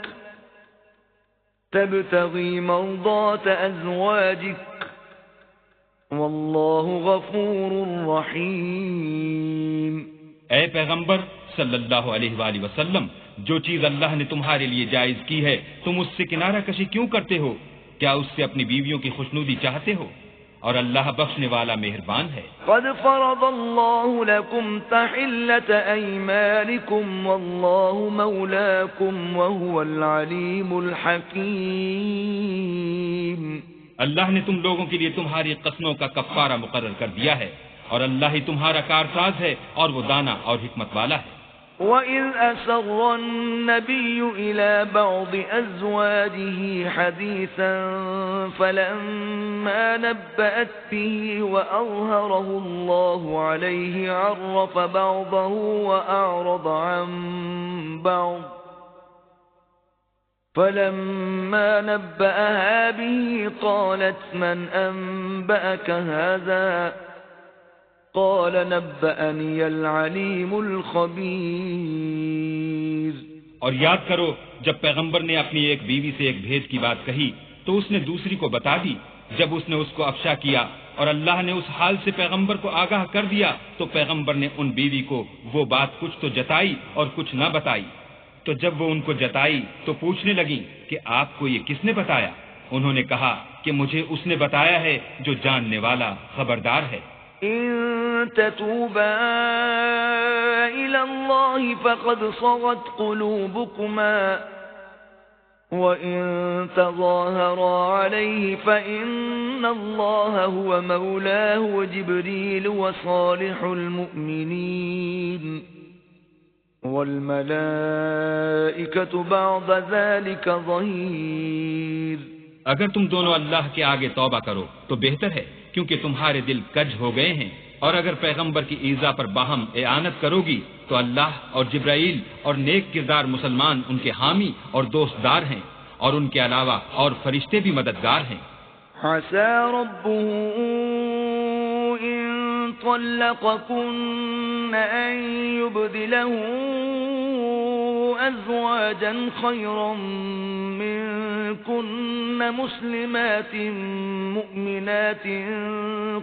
تبتغي مرضات أزواجك والله غفور رحيم۔ اے پیغمبر صلی اللہ علیہ وآلہ وسلم، جو چیز اللہ نے تمہارے لیے جائز کی ہے تم اس سے کنارہ کشی کیوں کرتے ہو؟ کیا اس سے اپنی بیویوں کی خوشنودی چاہتے ہو؟ اور اللہ بخشنے والا مہربان ہے۔ قد فرض الله لكم تحلة أيمانكم والله مولاكم وهو العليم الحكيم۔ اللہ نے تم لوگوں کے لیے تمہاری قسموں کا کفارہ مقرر کر دیا ہے، اور اللہ ہی تمہارا کارساز ہے اور وہ دانا اور حکمت والا ہے۔ وَإِذْ أَسَرَّ النَّبِيُّ إِلَى بَعْضِ أَزْوَاجِهِ حَدِيثًا فَلَمَّا نَبَّأَتْ بِهِ وَأَظْهَرَهُ اللَّهُ عَلَيْهِ عَرَّفَ بَعْضَهُ وَأَعْرَضَ عَن بَعْضٍ فَلَمَّا نَبَّأَهَا بِهِ قَالَتْ مَنْ أَنبَأَكَ هَذَا قال نبأني العليم الخبير۔ اور یاد کرو جب پیغمبر نے اپنی ایک بیوی سے ایک بھید کی بات کہی تو اس نے دوسری کو بتا دی، جب اس نے اس کو افشا کیا اور اللہ نے اس حال سے پیغمبر کو آگاہ کر دیا تو پیغمبر نے ان بیوی کو وہ بات کچھ تو جتائی اور کچھ نہ بتائی، تو جب وہ ان کو جتائی تو پوچھنے لگی کہ آپ کو یہ کس نے بتایا؟ انہوں نے کہا کہ مجھے اس نے بتایا ہے جو جاننے والا خبردار ہے۔ إن تتوبا إلى الله فقد صغت قلوبكما وإن تظاهرا عليه فإن الله هو مولاه وجبريل وصالح المؤمنين والملائكة بعد ذلك ظهير۔ اگر تم دونوں اللہ کے آگے توبہ کرو تو بہتر ہے، کیونکہ تمہارے دل کج ہو گئے ہیں، اور اگر پیغمبر کی ایذا پر باہم اعانت کرو گی تو اللہ اور جبرائیل اور نیک کردار مسلمان ان کے حامی اور دوست دار ہیں، اور ان کے علاوہ اور فرشتے بھی مددگار ہیں۔ عسى ربه إن طلقكن أن يبدله أزواجا خيرا منكن مسلمات مؤمنات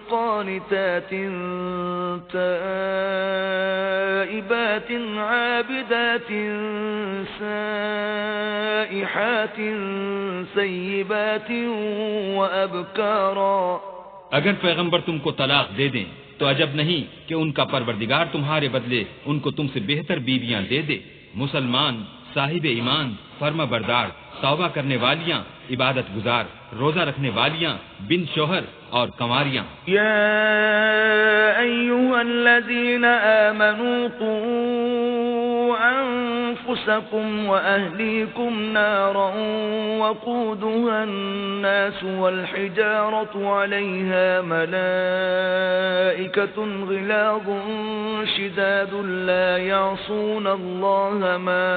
قانتات تائبات عابدات سائحات سيبات وأبكارا۔ اگر پیغمبر تم کو طلاق دے دیں تو عجب نہیں کہ ان کا پروردگار تمہارے بدلے ان کو تم سے بہتر بیویاں دے دے، مسلمان، صاحب ایمان، فرما بردار، توبہ کرنے والیاں، عبادت گزار، روزہ رکھنے والیاں، بن شوہر اور کنواریاں۔ یا ایھا الذین آمنوا قوا انفسکم واہلیکم نارا وقودها الناس والحجارة علیہا ملائکۃ غلاظ شداد لا يعصون اللہ ما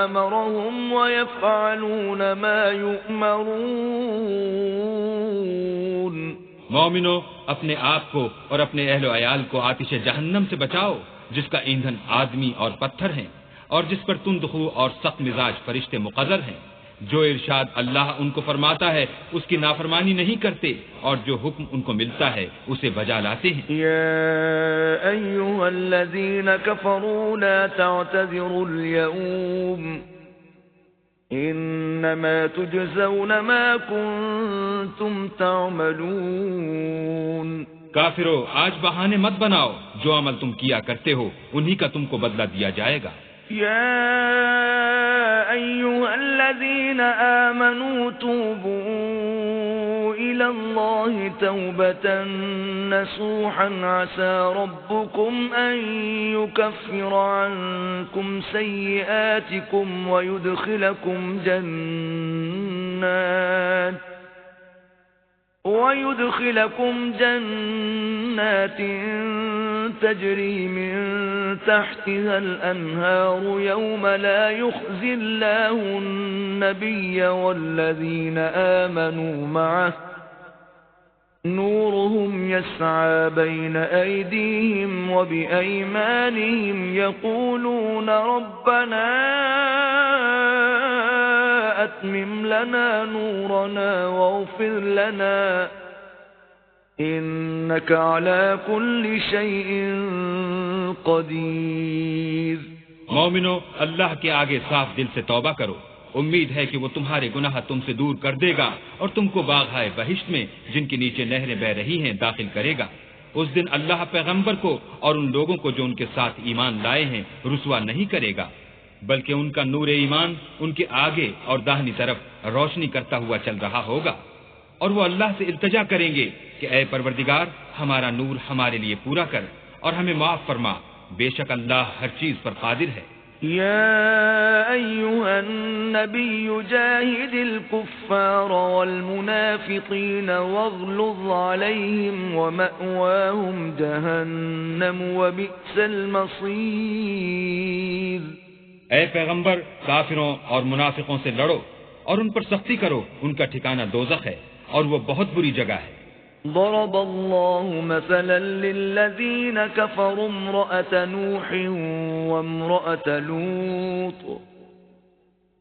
امرهم ويفعلون ما يؤمرون۔ مومنو، اپنے آپ کو اور اپنے اہل و عیال کو آتش جہنم سے بچاؤ، جس کا ایندھن آدمی اور پتھر ہیں، اور جس پر تند خو اور سخت مزاج فرشتے مقرر ہیں۔ جو ارشاد اللہ ان کو فرماتا ہے اس کی نافرمانی نہیں کرتے، اور جو حکم ان کو ملتا ہے اسے بجا لاتے ہیں۔ یا ایھا الذین کفروا لا تعتذروا اليوم انما تجزون ما کنتم تعملون۔ کافرو، آج بہانے مت بناؤ، جو عمل تم کیا کرتے ہو انہی کا تم کو بدلہ دیا جائے گا۔ یا ایھا الذین آمنوا توبوا الی اللہ توبۃ نصوحا عسى ربکم ان یکفر عنکم سیئاتکم ویدخلکم جنات تجری من تحتها الانہار یوم لا یخزی اللہ النبی والذین آمنوا معه نورهم يسعى بين أيديهم وبأيمانهم يقولون ربنا أتمم لنا نورنا واغفر لنا إنك على كل شيء قدير۔ مومنو، اللہ کے آگے صاف دل سے توبہ کرو، امید ہے کہ وہ تمہارے گناہ تم سے دور کر دے گا اور تم کو باغہائے بہشت میں جن کے نیچے نہریں بہ رہی ہیں داخل کرے گا۔ اس دن اللہ پیغمبر کو اور ان لوگوں کو جو ان کے ساتھ ایمان لائے ہیں رسوا نہیں کرے گا، بلکہ ان کا نور ایمان ان کے آگے اور داہنی طرف روشنی کرتا ہوا چل رہا ہوگا، اور وہ اللہ سے التجا کریں گے کہ اے پروردگار، ہمارا نور ہمارے لیے پورا کر اور ہمیں معاف فرما، بے شک اللہ ہر چیز پر قادر ہے۔ يا أيها النبي جاهد الكفار والمنافقين واغلظ عليهم ومأواهم جهنم وبئس المصير۔ اے پیغمبر، کافروں اور منافقوں سے لڑو اور ان پر سختی کرو، ان کا ٹھکانہ دوزخ ہے اور وہ بہت بری جگہ ہے۔ ضرب الله مثلا للذين كفروا امرأة نوح وامرأة لوط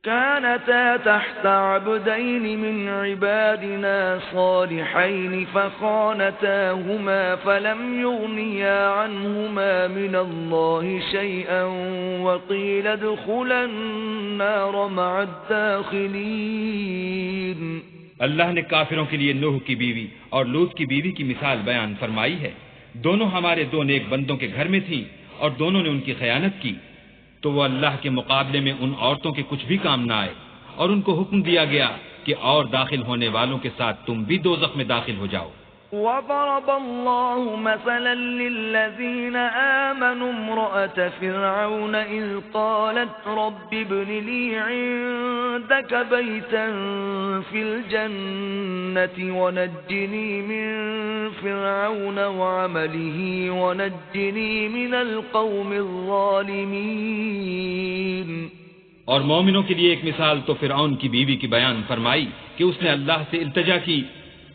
كانتا تحت عبدين من عبادنا صالحين فخانتاهما فلم يغنيا عنهما من الله شيئا وقيل ادخلا النار مع الداخلين۔ اللہ نے کافروں کے لیے نوح کی بیوی اور لوط کی بیوی کی مثال بیان فرمائی ہے۔ دونوں ہمارے دو نیک بندوں کے گھر میں تھیں اور دونوں نے ان کی خیانت کی، تو وہ اللہ کے مقابلے میں ان عورتوں کے کچھ بھی کام نہ آئے، اور ان کو حکم دیا گیا کہ اور داخل ہونے والوں کے ساتھ تم بھی دوزخ میں داخل ہو جاؤ۔ وضرب الله مثلا للذين آمنوا امرأة فرعون إذ قالت رب ابن لي عندك بيتا في الجنة ونجني من فرعون وعمله ونجني من القوم الظالمين۔ اور مومنوں کے لیے ایک مثال تو فرعون کی بیوی کی بیان فرمائی کہ اس نے اللہ سے التجا کی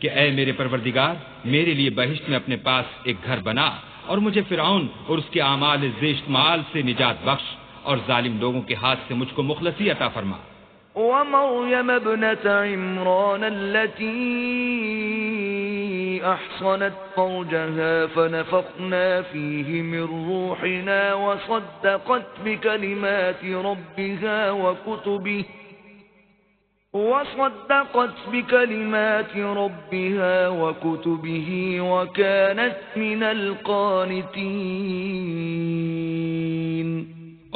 کہ اے میرے پروردگار، میرے لیے بہشت میں اپنے پاس ایک گھر بنا اور مجھے فرعون اور اس کے اعمال زشت مال سے نجات بخش اور ظالم لوگوں کے ہاتھ سے مجھ کو مخلصی عطا فرما۔ ومريم ابنة عمران التي أحصنت فرجها فنفخنا فيه من روحنا وصدقت بكلمات ربها وكتبه وكانت من القانتين۔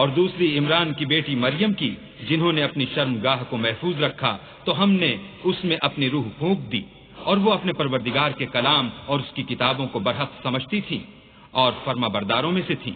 اور دوسری عمران کی بیٹی مریم کی، جنہوں نے اپنی شرمگاہ کو محفوظ رکھا تو ہم نے اس میں اپنی روح پھونک دی، اور وہ اپنے پروردگار کے کلام اور اس کی کتابوں کو برحق سمجھتی تھی اور فرما برداروں میں سے تھی۔